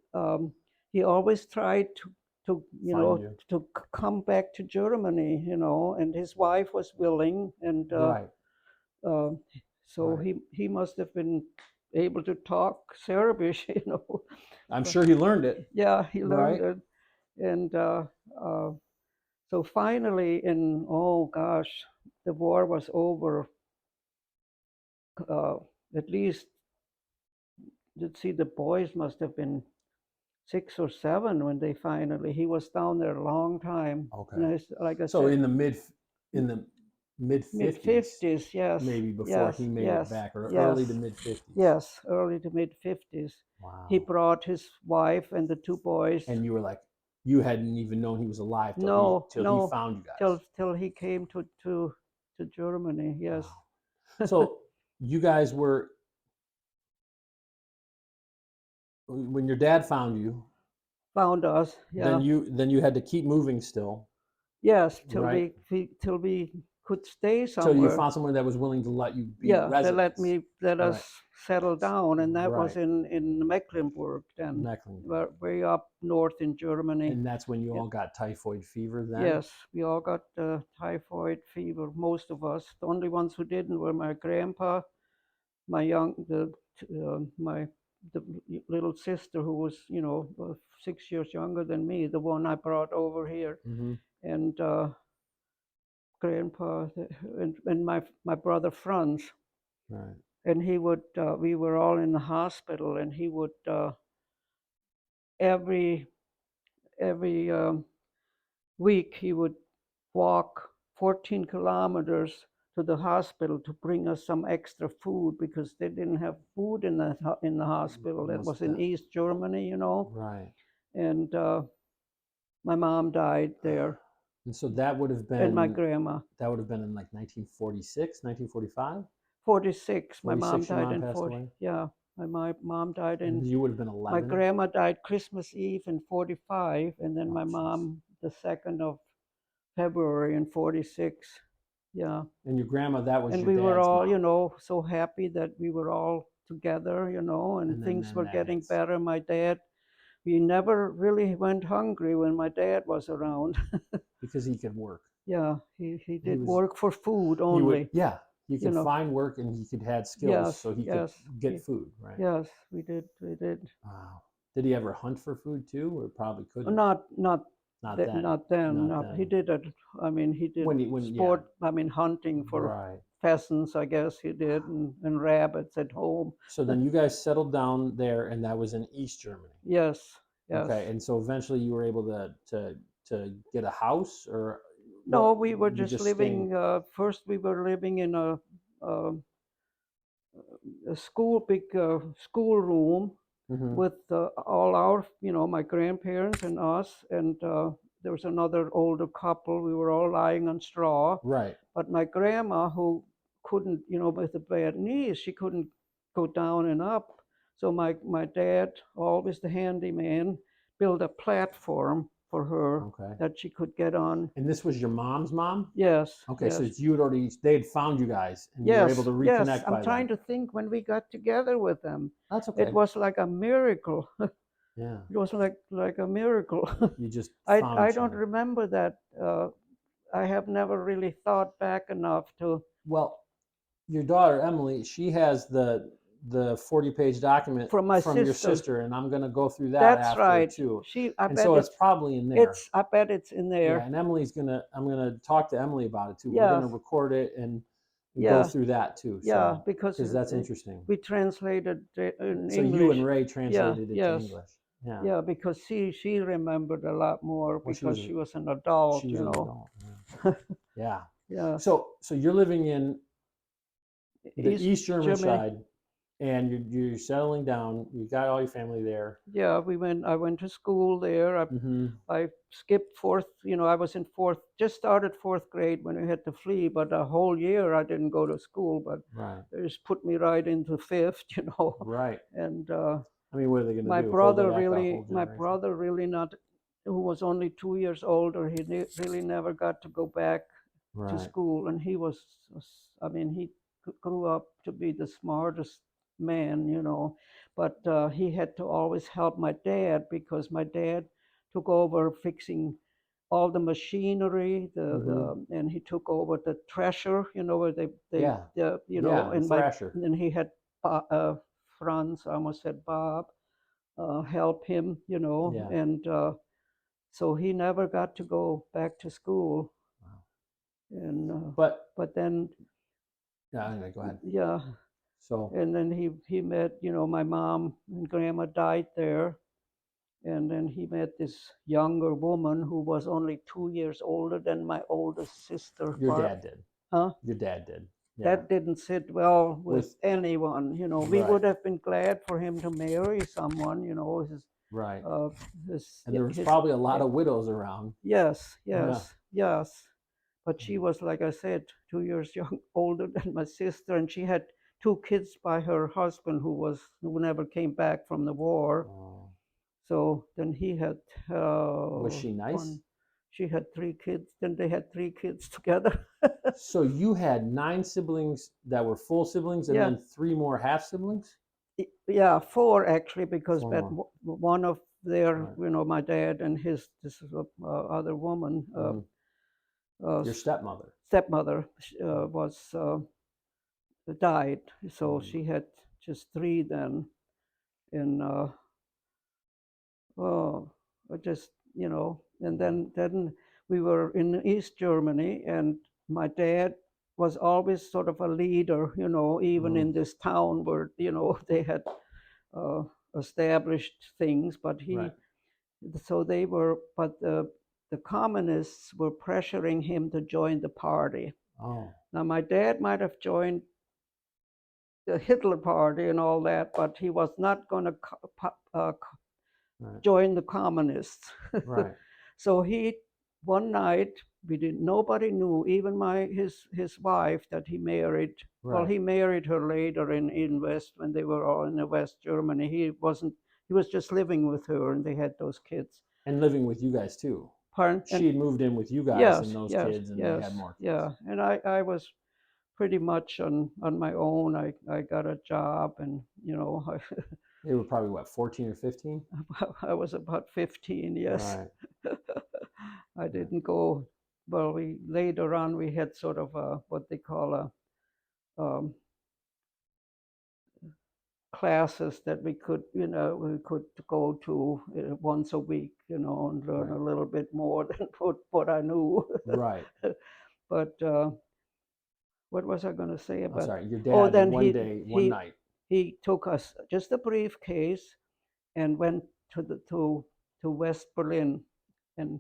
S5: he always tried to
S6: Find you.
S5: to come back to Germany, and his wife was willing, and
S6: Right.
S5: so
S6: Right.
S5: he must have been able to talk Serbish,
S6: I'm sure he learned it.
S5: Yeah, he learned
S6: Right.
S5: it, and so finally, oh gosh, the war was over. At least, let's see, the boys must have been 6 or 7 when they finally. He was down there a long time.
S6: Okay.
S5: And like I
S6: So
S5: said,
S6: in the mid
S5: mid
S6: 50s,
S5: 50s, yes,
S6: maybe before
S5: yes,
S6: he made
S5: yes,
S6: it back, or
S5: yes,
S6: early to mid 50s.
S5: yes, early to mid 50s.
S6: Wow.
S5: He brought his wife and the 2 boys.
S6: And you were like, you hadn't even known he was alive till
S5: No,
S6: he
S5: no,
S6: found you guys.
S5: till he came to Germany. Yes.
S6: Wow. So you guys were, when your dad found you,
S5: Found us. Yeah.
S6: then you had to keep moving still.
S5: Yes, till
S6: Right.
S5: we could stay
S6: So you
S5: somewhere.
S6: found someone that was willing to let you be
S5: Yeah, they
S6: residents.
S5: let
S6: Right.
S5: us settle down, and that was
S6: Right.
S5: in Mecklenburg then,
S6: Mecklenburg.
S5: way up north in Germany.
S6: And that's when you all got typhoid fever then?
S5: Yes, we all got typhoid fever. Most of us. The only ones who didn't were my grandpa, my the little sister who was 6 years younger than me, the one I brought over here,
S6: Mm-hmm.
S5: and grandpa and my brother Franz.
S6: Right.
S5: And he would we were all in the hospital, and he would every week he would walk 14 kilometers to the hospital to bring us some extra food, because they didn't have food in the hospital. That was in East Germany,
S6: Right.
S5: and my mom died there.
S6: And so that would have been,
S5: and my grandma.
S6: That would have been in like 1946, 1945?
S5: 46. My mom
S6: 46, your
S5: died
S6: mom
S5: in
S6: passed
S5: 40.
S6: away?
S5: Yeah, my mom died in.
S6: And you would have been
S5: My
S6: 11?
S5: grandma died Christmas Eve in 45, and then
S6: Oh,
S5: my
S6: jeez.
S5: mom the 2nd of February in 46. Yeah.
S6: And your grandma, that was
S5: And
S6: your
S5: we were
S6: dad's
S5: all,
S6: mom?
S5: so happy that we were all together, and
S6: And
S5: things
S6: then
S5: were
S6: that
S5: getting
S6: hits.
S5: better. My dad, we never really went hungry when my dad was around.
S6: Because he could work.
S5: Yeah, he did
S6: was-
S5: work for food
S6: He
S5: only.
S6: would, he
S5: you
S6: could
S5: know.
S6: find work, and he could had skills,
S5: Yes,
S6: so he
S5: yes,
S6: could get food, right?
S5: Yes, we did.
S6: Wow. Did he ever hunt for food too, or probably couldn't?
S5: Not
S6: then.
S5: not then.
S6: Not
S5: He
S6: then.
S5: did it. I mean, he did
S6: When
S5: sport. I mean, hunting for
S6: Right.
S5: pheasants, I guess he did, and rabbits at home.
S6: So then you guys settled down there, and that was in East Germany.
S5: Yes. Yes.
S6: Okay, and so eventually you were able to get a house, or
S5: No,
S6: what?
S5: we were
S6: You
S5: just
S6: staying-
S5: living. First, we were living in a, big school room
S6: Mhm.
S5: with all our, my grandparents and us, and there was another older couple. We were all lying on straw.
S6: Right.
S5: But my grandma, who couldn't, with the bad knees, she couldn't go down and up. So my dad, always the handyman, built a platform for her
S6: Okay.
S5: that she could get on.
S6: And this was your mom's mom?
S5: Yes.
S6: Okay,
S5: yes.
S6: so you had already, they had found you guys, and you were
S5: Yes,
S6: able to
S5: yes.
S6: reconnect by
S5: I'm trying
S6: then.
S5: to think when we got together with them.
S6: That's okay.
S5: It was like a miracle.
S6: Yeah.
S5: It was like a miracle.
S6: You just
S5: I
S6: found
S5: don't
S6: someone.
S5: remember that. I have never really thought back enough to.
S6: Well, your daughter Emily, she has the 40-page document
S5: From my
S6: your
S5: sister.
S6: sister, and I'm going to go through that
S5: That's
S6: after
S5: right.
S6: too.
S5: I
S6: And
S5: bet
S6: so it's probably in there.
S5: I bet it's in there.
S6: Yeah, and I'm gonna talk to Emily about it too.
S5: Yeah.
S6: We're gonna record it and
S5: Yeah.
S6: go through that too.
S5: Yeah,
S6: So,
S5: because
S6: that's interesting.
S5: we translated it in
S6: So
S5: English.
S6: you and Ray translated it
S5: yes.
S6: to English. Yeah.
S5: Yeah, because she remembered a lot more
S6: Well,
S5: because she was an adult,
S6: She was an adult. Yeah.
S5: Yeah.
S6: So you're living in the East German
S5: Germany.
S6: side, and you're settling down. You got all your family there.
S5: Yeah, I went to school there. I skipped fourth, I was in fourth, just started fourth grade when I had to flee, but a whole year I didn't go to school, but
S6: Right.
S5: they just put me right into fifth,
S6: Right.
S5: And
S6: I mean, what are they going to do?
S5: my brother really not who was only 2 years older, he really never got to go back to school, and he was, I mean, he grew up to be the smartest man, you know, but he had to always help my dad because my dad took over fixing all the machinery, and he took over the thresher, you know, where you know, and and he had Franz, I almost said Bob, help him, you know, and so he never got to go back to school. And but then
S6: anyway, go ahead.
S5: Yeah.
S6: So
S5: and then he met, you know, my mom and grandma died there, and then he met this younger woman who was only 2 years older than my oldest sister.
S6: Your dad did.
S5: Huh?
S6: Your dad did.
S5: That didn't sit well with anyone, you know. We would have been glad for him to marry someone, you know.
S6: And there was probably a lot of widows around.
S5: Yes. But she was, like I said, 2 years older than my sister, and she had 2 kids by her husband who never came back from the war.
S6: Oh.
S5: So then he had.
S6: Was she nice?
S5: She had 3 kids. Then they had 3 kids together.
S6: So you had 9 siblings that were full siblings, and then 3 more half siblings.
S5: Yeah, 4 actually, because one of their, you know, my dad and this other woman.
S6: Your stepmother
S5: was died, so she had just 3 then, and just, you know, and then we were in East Germany, and my dad was always sort of a leader, you know, even in this town where, you know, they had established things, but so they were, but the communists were pressuring him to join the party.
S6: Oh.
S5: Now, my dad might have joined the Hitler Party and all that, but he was not going to join the communists.
S6: Right.
S5: So one night, nobody knew, even his wife that he married.
S6: Right.
S5: Well, he married her later in West, when they were all in the West Germany. He was just living with her, and they had those kids.
S6: And living with you guys too.
S5: Pardon?
S6: She had moved in with you guys and those kids, and they had more kids.
S5: Yeah, and I was pretty much on my own. I got a job, and, you know,
S6: they were probably what, 14 or 15?
S5: I was about 15, yes.
S6: Right.
S5: I didn't go. Well, later on we had sort of what they call classes that we could go to once a week, you know, and learn a little bit more than what I knew.
S6: Right.
S5: But what was I going to say about?
S6: I'm sorry, your dad.
S5: Then
S6: one night,
S5: he took us, just a briefcase, and went to West Berlin, and,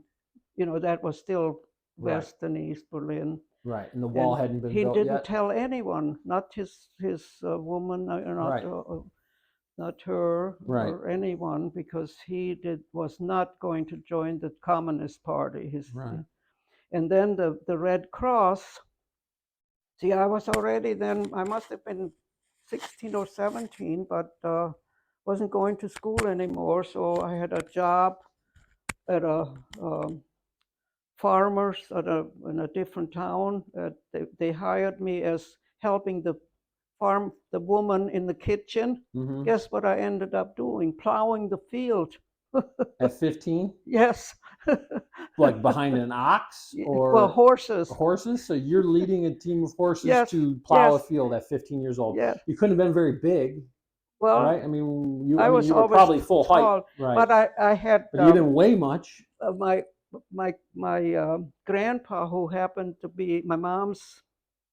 S5: you know, that was still West and East Berlin.
S6: Right, and the wall hadn't been built yet.
S5: He didn't tell anyone, not his woman, not her or anyone, because he was not going to join the Communist Party. And then the Red Cross. See, I was already then. I must have been 16 or 17, but wasn't going to school anymore. So I had a job at a farmers in a different town. They hired me as helping the woman in the kitchen.
S6: Mm-hmm.
S5: Guess what I ended up doing? Plowing the field.
S6: At 15?
S5: Yes.
S6: Like behind an ox, or
S5: well, horses.
S6: Horses. So you're leading a team of horses to plow a field at 15 years old.
S5: Yes.
S6: You couldn't have been very big.
S5: Well,
S6: right? I mean, you
S5: were
S6: probably full
S5: tall,
S6: height, right?
S5: But I had.
S6: But you didn't weigh much.
S5: My grandpa, who happened to be my mom's.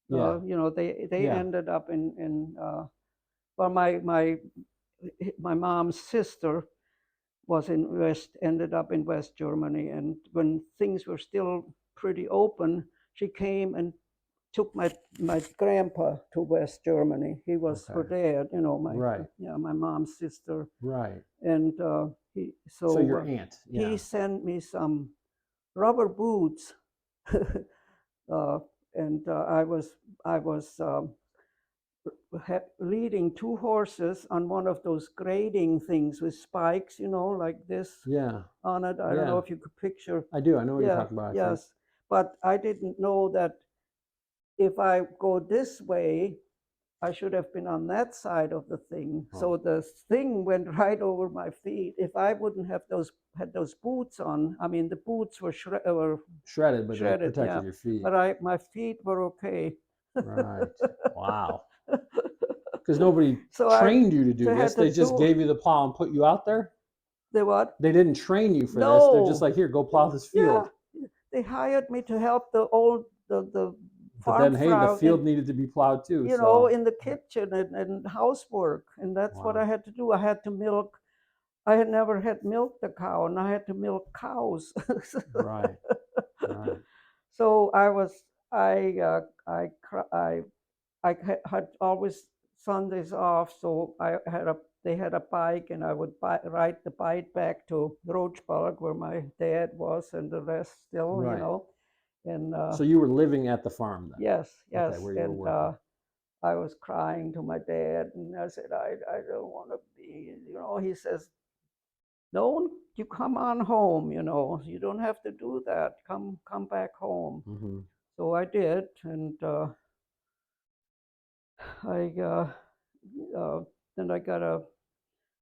S5: You know, they ended up in well, my mom's sister ended up in West Germany, and when things were still pretty open, she came and took my grandpa to West Germany. He was her dad, you know, my mom's sister.
S6: Right.
S5: And so
S6: your aunt. Yeah.
S5: He sent me some rubber boots, and I was leading 2 horses on one of those grading things with spikes, like this
S6: Yeah.
S5: on it. I don't know if you could picture.
S6: I do. I know what you're
S5: Yeah,
S6: talking about. I think.
S5: yes. But I didn't know that if I go this way, I should have been on that side of the thing.
S6: Oh.
S5: So the thing went right over my feet. If I wouldn't have had those boots on, I mean, the boots were
S6: shredded, but they
S5: shredded,
S6: protected
S5: yeah.
S6: your feet.
S5: But my feet were okay.
S6: Right. Wow. Because nobody
S5: So
S6: trained you to do
S5: I
S6: this.
S5: had to
S6: They just
S5: do-
S6: gave you the plow and put you out there.
S5: They what?
S6: They didn't train you for this. They're just
S5: No.
S6: like, here, go plow this field.
S5: Yeah, they hired me to help the
S6: But
S5: farm
S6: then, hey, the
S5: frau
S6: field needed to be plowed too.
S5: in the kitchen and housework, and that's what
S6: Wow.
S5: I had to do. I had to milk. I had never had milked a cow, and I had to milk cows.
S6: Right. Right.
S5: So I had always Sundays off, so they had a bike, and I would ride the bike back to Roachburg, where my dad was, and the rest still,
S6: Right.
S5: And
S6: So you were living at the farm then?
S5: yes,
S6: Okay, where you were
S5: and
S6: working.
S5: I was crying to my dad, and I said, I don't want to be, He says, "No, you come on home, you don't have to do that. Come back home."
S6: Mm-hmm.
S5: So I did, and then I got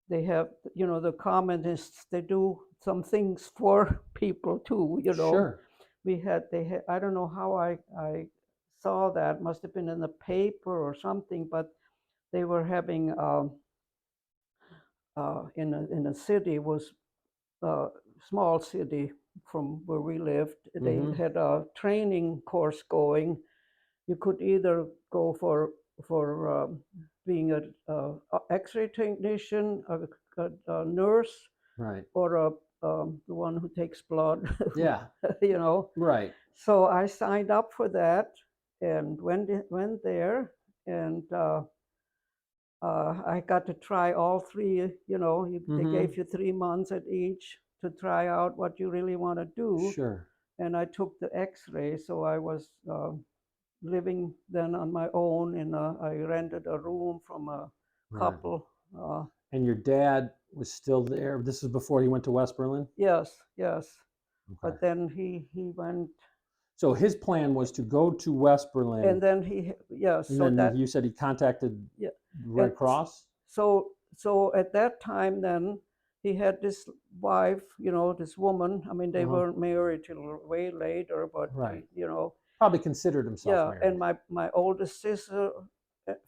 S5: they have, the communists, they do some things for people too,
S6: Sure.
S5: I don't know how I saw that, must have been in the paper or something, but they were having, in a city, was a small city from where we lived, they had a training course going. You could either go for being a X-ray technician, a nurse,
S6: Right.
S5: or the one who takes blood.
S6: Yeah. Right.
S5: So I signed up for that and went there, and I got to try all three. They gave you 3 months at each to try out what you really want to do.
S6: Sure.
S5: And I took the X-ray, so I was living then on my own, and I rented a room from a couple.
S6: And your dad was still there. This is before he went to West Berlin?
S5: Yes.
S6: Okay.
S5: But then he went,
S6: So his plan was to go to West Berlin.
S5: and then
S6: you said he contacted Red Cross?
S5: So at that time, then he had this wife, this woman. I mean, they weren't married till way later, but
S6: Right.
S5: he,
S6: Probably considered himself married.
S5: and my oldest sister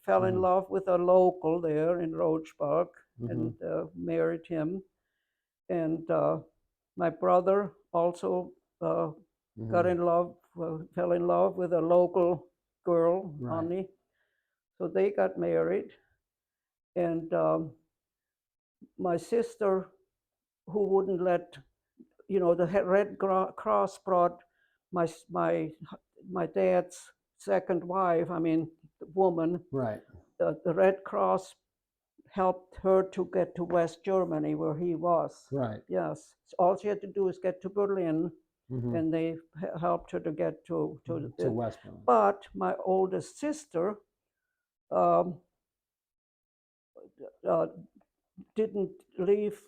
S5: fell in love with a local there in Roachburg and married him. And my brother also fell in love with a local girl, Annie. So they got married. And my sister, who wouldn't let, the Red Cross brought my dad's second wife, woman.
S6: Right.
S5: The Red Cross helped her to get to West Germany, where he was.
S6: Right.
S5: Yes. So all she had to do is get to Berlin, and they helped her to get to
S6: West Berlin.
S5: But my oldest sister didn't leave.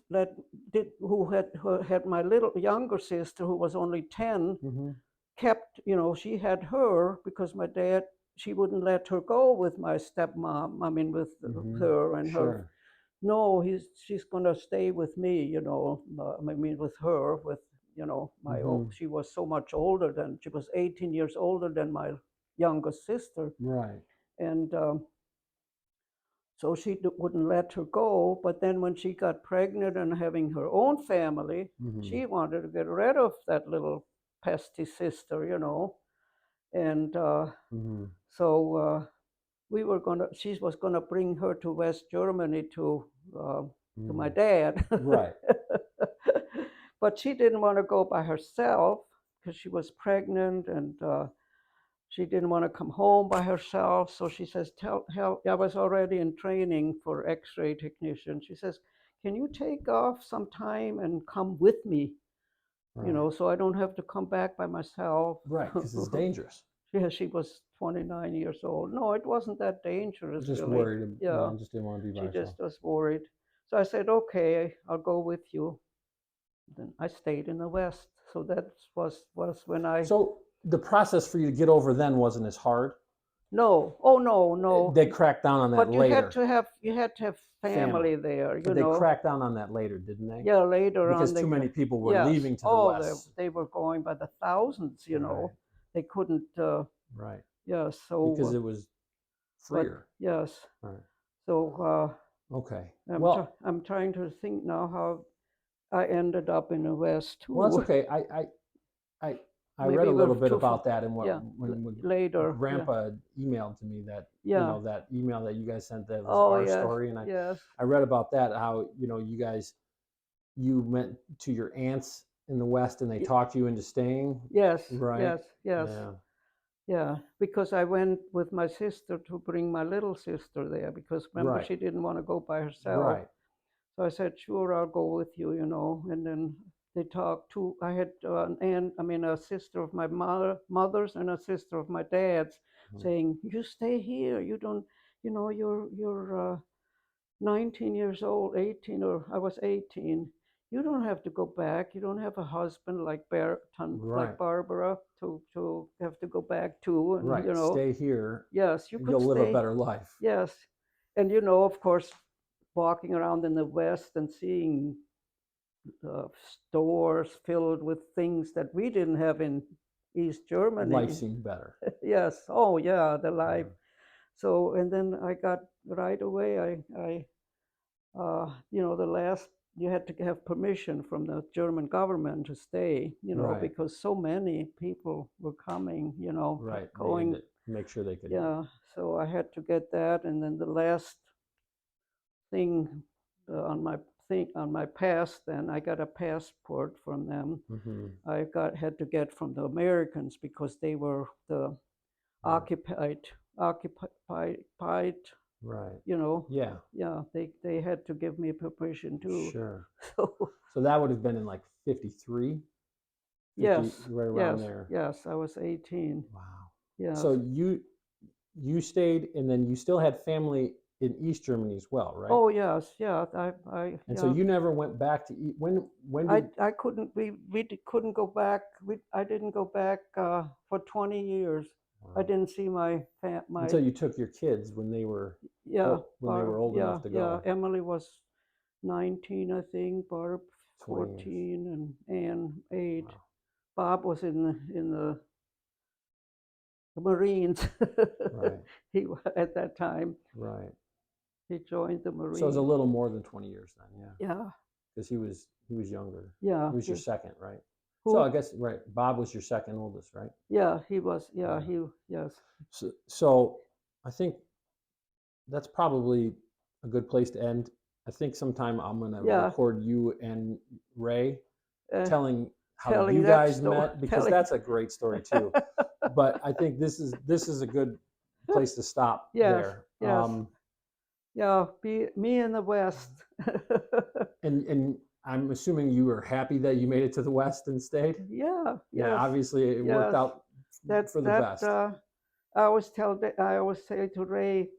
S5: Who had my little younger sister, who was only 10, kept. She had her because my dad. She wouldn't let her go with my stepmom. With her and her. No, she's gonna stay with me. With her, with my own. She was so much older than she was 18 years older than my youngest sister.
S6: Right.
S5: And so she wouldn't let her go. But then when she got pregnant and having her own family, she wanted to get rid of that little pesty sister. And so she was gonna bring her to West Germany to my dad.
S6: Right.
S5: But she didn't want to go by herself because she was pregnant, and she didn't want to come home by herself. So she says, I was already in training for X-ray technician. She says, "Can you take off some time and come with me? So I don't have to come back by myself."
S6: Right, because it's dangerous.
S5: Yeah, she was 29 years old. No, it wasn't that dangerous,
S6: Just
S5: really.
S6: worried.
S5: Yeah,
S6: Just didn't want to be by
S5: she
S6: herself.
S5: just was worried. So I said, okay, I'll go with you. Then I stayed in the West. So that was when I.
S6: So the process for you to get over then wasn't as hard.
S5: No, oh no.
S6: They cracked down on that
S5: But
S6: later.
S5: you had to have family there,
S6: But they cracked down on that later, didn't they?
S5: Yeah, later on.
S6: Because too many people were leaving to the West.
S5: They were going by the thousands,
S6: Right.
S5: They couldn't.
S6: Right.
S5: Yeah, so.
S6: Because it was freer.
S5: Yes.
S6: Right.
S5: So.
S6: Okay.
S5: I'm trying to think now how I ended up in the West too.
S6: Well, that's okay. I read a little bit about that and when
S5: later
S6: Grandpa emailed to me that that email that you guys sent that was our story, and I read about that, how you went to your aunts in the West and they talked you into staying.
S5: Yes.
S6: Right.
S5: Yes. Yeah, because I went with my sister to bring my little sister there, because remember she didn't want to go by herself.
S6: Right.
S5: So I said, sure, I'll go with you, and then they talked to, I had a sister of my mother's and a sister of my dad's, saying, you stay here, you don't, you're 19 years old, 18, or I was 18. You don't have to go back. You don't have a husband like like Barbara to have to go back to. And,
S6: Stay here.
S5: Yes, you could
S6: You'll live a better life.
S5: Yes. And, of course, walking around in the West and seeing stores filled with things that we didn't have in East Germany.
S6: Life seemed better.
S5: Yes. Oh, yeah, the life. So, and then I got right away, you had to have permission from the German government to stay, because so many people were coming, going.
S6: To make sure they could.
S5: Yeah, so I had to get that. And then the last thing on my pass, then I got a passport from them. I had to get from the Americans, because they were the occupied.
S6: Right.
S5: Yeah. Yeah. They had to give me permission too.
S6: Sure.
S5: So
S6: that would have been in like 53.
S5: Yes.
S6: Right around there.
S5: Yes, I was 18.
S6: Wow.
S5: Yeah.
S6: So you stayed, and then you still had family in East Germany as well, right?
S5: Oh yes, yeah.
S6: So you never went back to when did
S5: I couldn't. We couldn't go back. I didn't go back for 20 years. I didn't see my
S6: until you took your kids when they were they were old enough to go.
S5: Yeah, Emily was 19, I think. Barb 14, and Anne 8. Wow. Bob was in the Marines.
S6: Right.
S5: He at that time.
S6: Right.
S5: He joined the Marines.
S6: So it was a little more than 20 years then, yeah.
S5: Yeah.
S6: Because he was younger.
S5: Yeah.
S6: He was your second, right?
S5: Who?
S6: So I guess Bob was your second oldest, right?
S5: Yeah, he was. Yeah, yes.
S6: So I think that's probably a good place to end. I think sometime I'm gonna record you and Ray telling how you guys met, because that's a great story too. But I think this is a good place to stop there.
S5: Yes. Yeah, me in the West.
S6: And I'm assuming you were happy that you made it to the West and stayed?
S5: Yeah.
S6: Yeah, yes. Obviously it worked out for the best.
S5: I always say to Ray,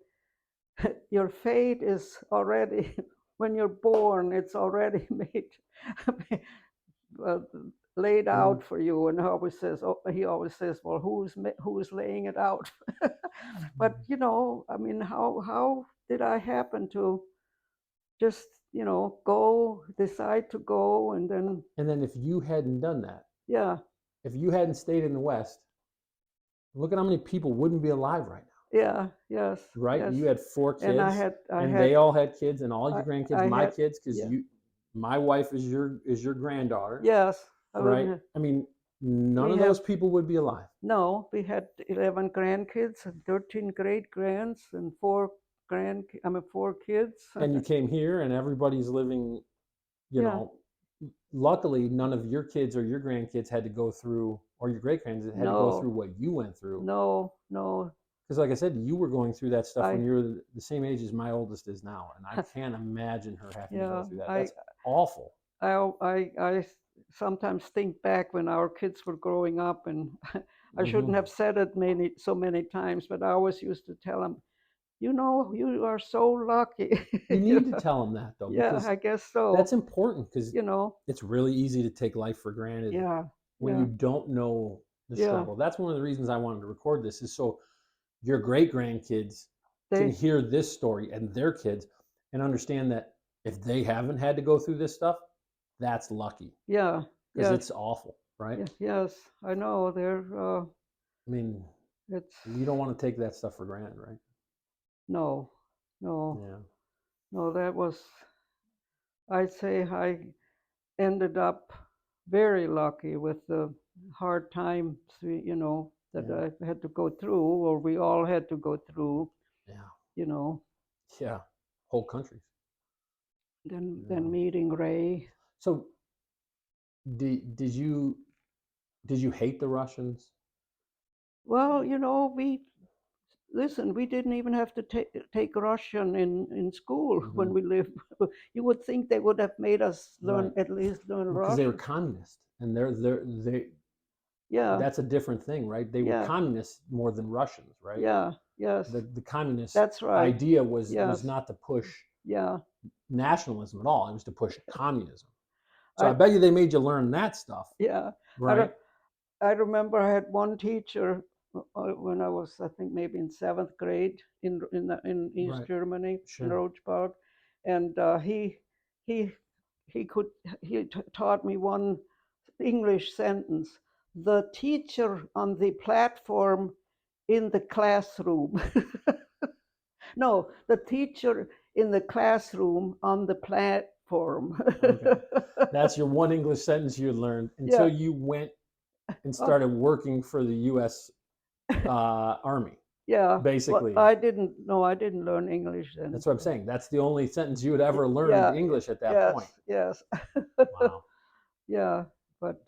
S5: your fate is already, when you're born, it's already made, laid out for you. And he always says, well, who's laying it out? But how did I happen to just decide to go, and then
S6: if you hadn't done that, if you hadn't stayed in the West, look at how many people wouldn't be alive right now.
S5: Yeah. Yes.
S6: Right.
S5: Yes.
S6: You had 4 kids,
S5: and
S6: they all had kids, and all your grandkids. My kids, because
S5: yeah.
S6: My wife is your granddaughter.
S5: Yes.
S6: Right. I mean, none of those people would be alive.
S5: No, we had 11 grandkids and 13 great grands and 4 kids.
S6: And you came here, and everybody's living. Luckily, none of your kids or your grandkids had to go through, or your great grandkids had to go through what you went through.
S5: No.
S6: Because, like I said, you were going through that stuff when you were the same age as my oldest is now, and I can't imagine her having to go through that. That's awful.
S5: I sometimes think back when our kids were growing up, and I shouldn't have said it so many times, but I always used to tell him, you know, you are so lucky.
S6: You need to tell them that, though.
S5: Yeah,
S6: because
S5: I guess so.
S6: That's important, because
S5: You know.
S6: it's really easy to take life for granted.
S5: Yeah.
S6: When you don't know the struggle. That's one of the reasons I wanted to record this, is so your great grandkids can hear this story, and their kids, and understand that if they haven't had to go through this stuff, that's lucky.
S5: Yeah.
S6: Because it's awful, right?
S5: Yes, I know.
S6: I mean, you don't want to take that stuff for granted, right?
S5: No.
S6: Yeah.
S5: No, that was, I'd say I ended up very lucky with the hard times, you know, that I had to go through, or we all had to go through.
S6: Yeah.
S5: You know.
S6: Yeah. Whole countries.
S5: Then meeting Ray.
S6: So did you hate the Russians?
S5: Well, you know, we didn't even have to take Russian in school when we lived. You would think they would have made us learn, at least learn Russian.
S6: Because they were communist, and they that's a different thing, right? They were communists more than Russians, right?
S5: Yeah. Yes.
S6: The communist idea was not to push nationalism at all. It was to push communism. So I bet you they made you learn that stuff.
S5: Yeah.
S6: Right.
S5: I remember I had one teacher when I was, I think, maybe in 7th grade in East Germany, in Rochburg, and he taught me one English sentence: the teacher on the platform in the classroom. No, the teacher in the classroom on the platform.
S6: Okay. That's your one English sentence you learned until you went and started working for the U.S. Army.
S5: Yeah,
S6: basically.
S5: Well, I didn't learn English then.
S6: That's what I'm saying. That's the only sentence you had ever learned English at that point.
S5: Yes.
S6: Wow.
S5: Yeah, but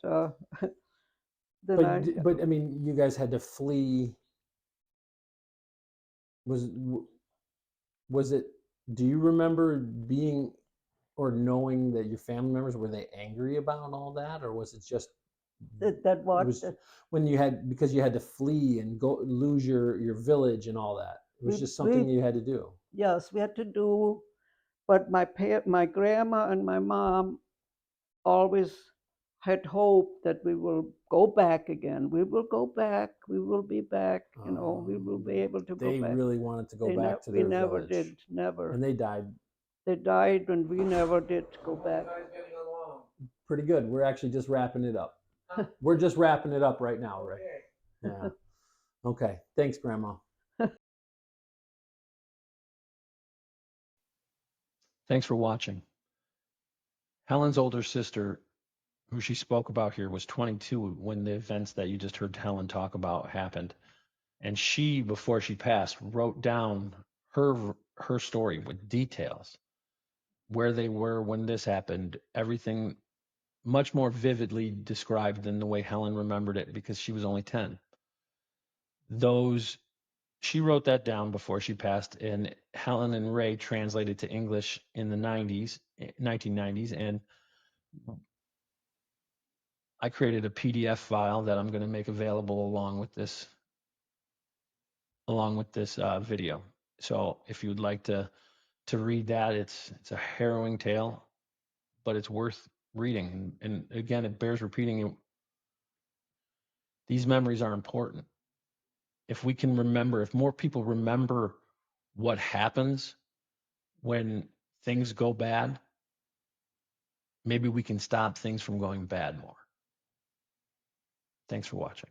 S5: then
S6: but I mean, you guys had to flee. Was it? Do you remember being or knowing that your family members, were they angry about all that, or was it just
S5: that what?
S6: When you had, because you had to flee and go lose your village and all that? It was just something you had to do.
S5: Yes, we had to do, but my grandma and my mom always had hope that we will go back again. We will go back. We will be back. You know, we will be able to go back.
S6: They really wanted to go back to their village.
S5: We never did. Never.
S6: And they died.
S5: They died, and we never did go back.
S6: Pretty good. We're actually just wrapping it up. We're just wrapping it up right now, Ray. Yeah. Okay. Thanks, Grandma.
S2: Thanks for watching. Helen's older sister, who she spoke about here, was 22 when the events that you just heard Helen talk about happened. And she, before she passed, wrote down her story with details, where they were when this happened, everything much more vividly described than the way Helen remembered it, because she was only 10. She wrote that down before she passed, and Helen and Ray translated to English in the 1990s, and I created a PDF file that I'm going to make available along with this video. So if you'd like to read that, it's a harrowing tale, but it's worth reading. And again, it bears repeating. These memories are important. If we can remember, if more people remember what happens when things go bad, maybe we can stop things from going bad more. Thanks for watching.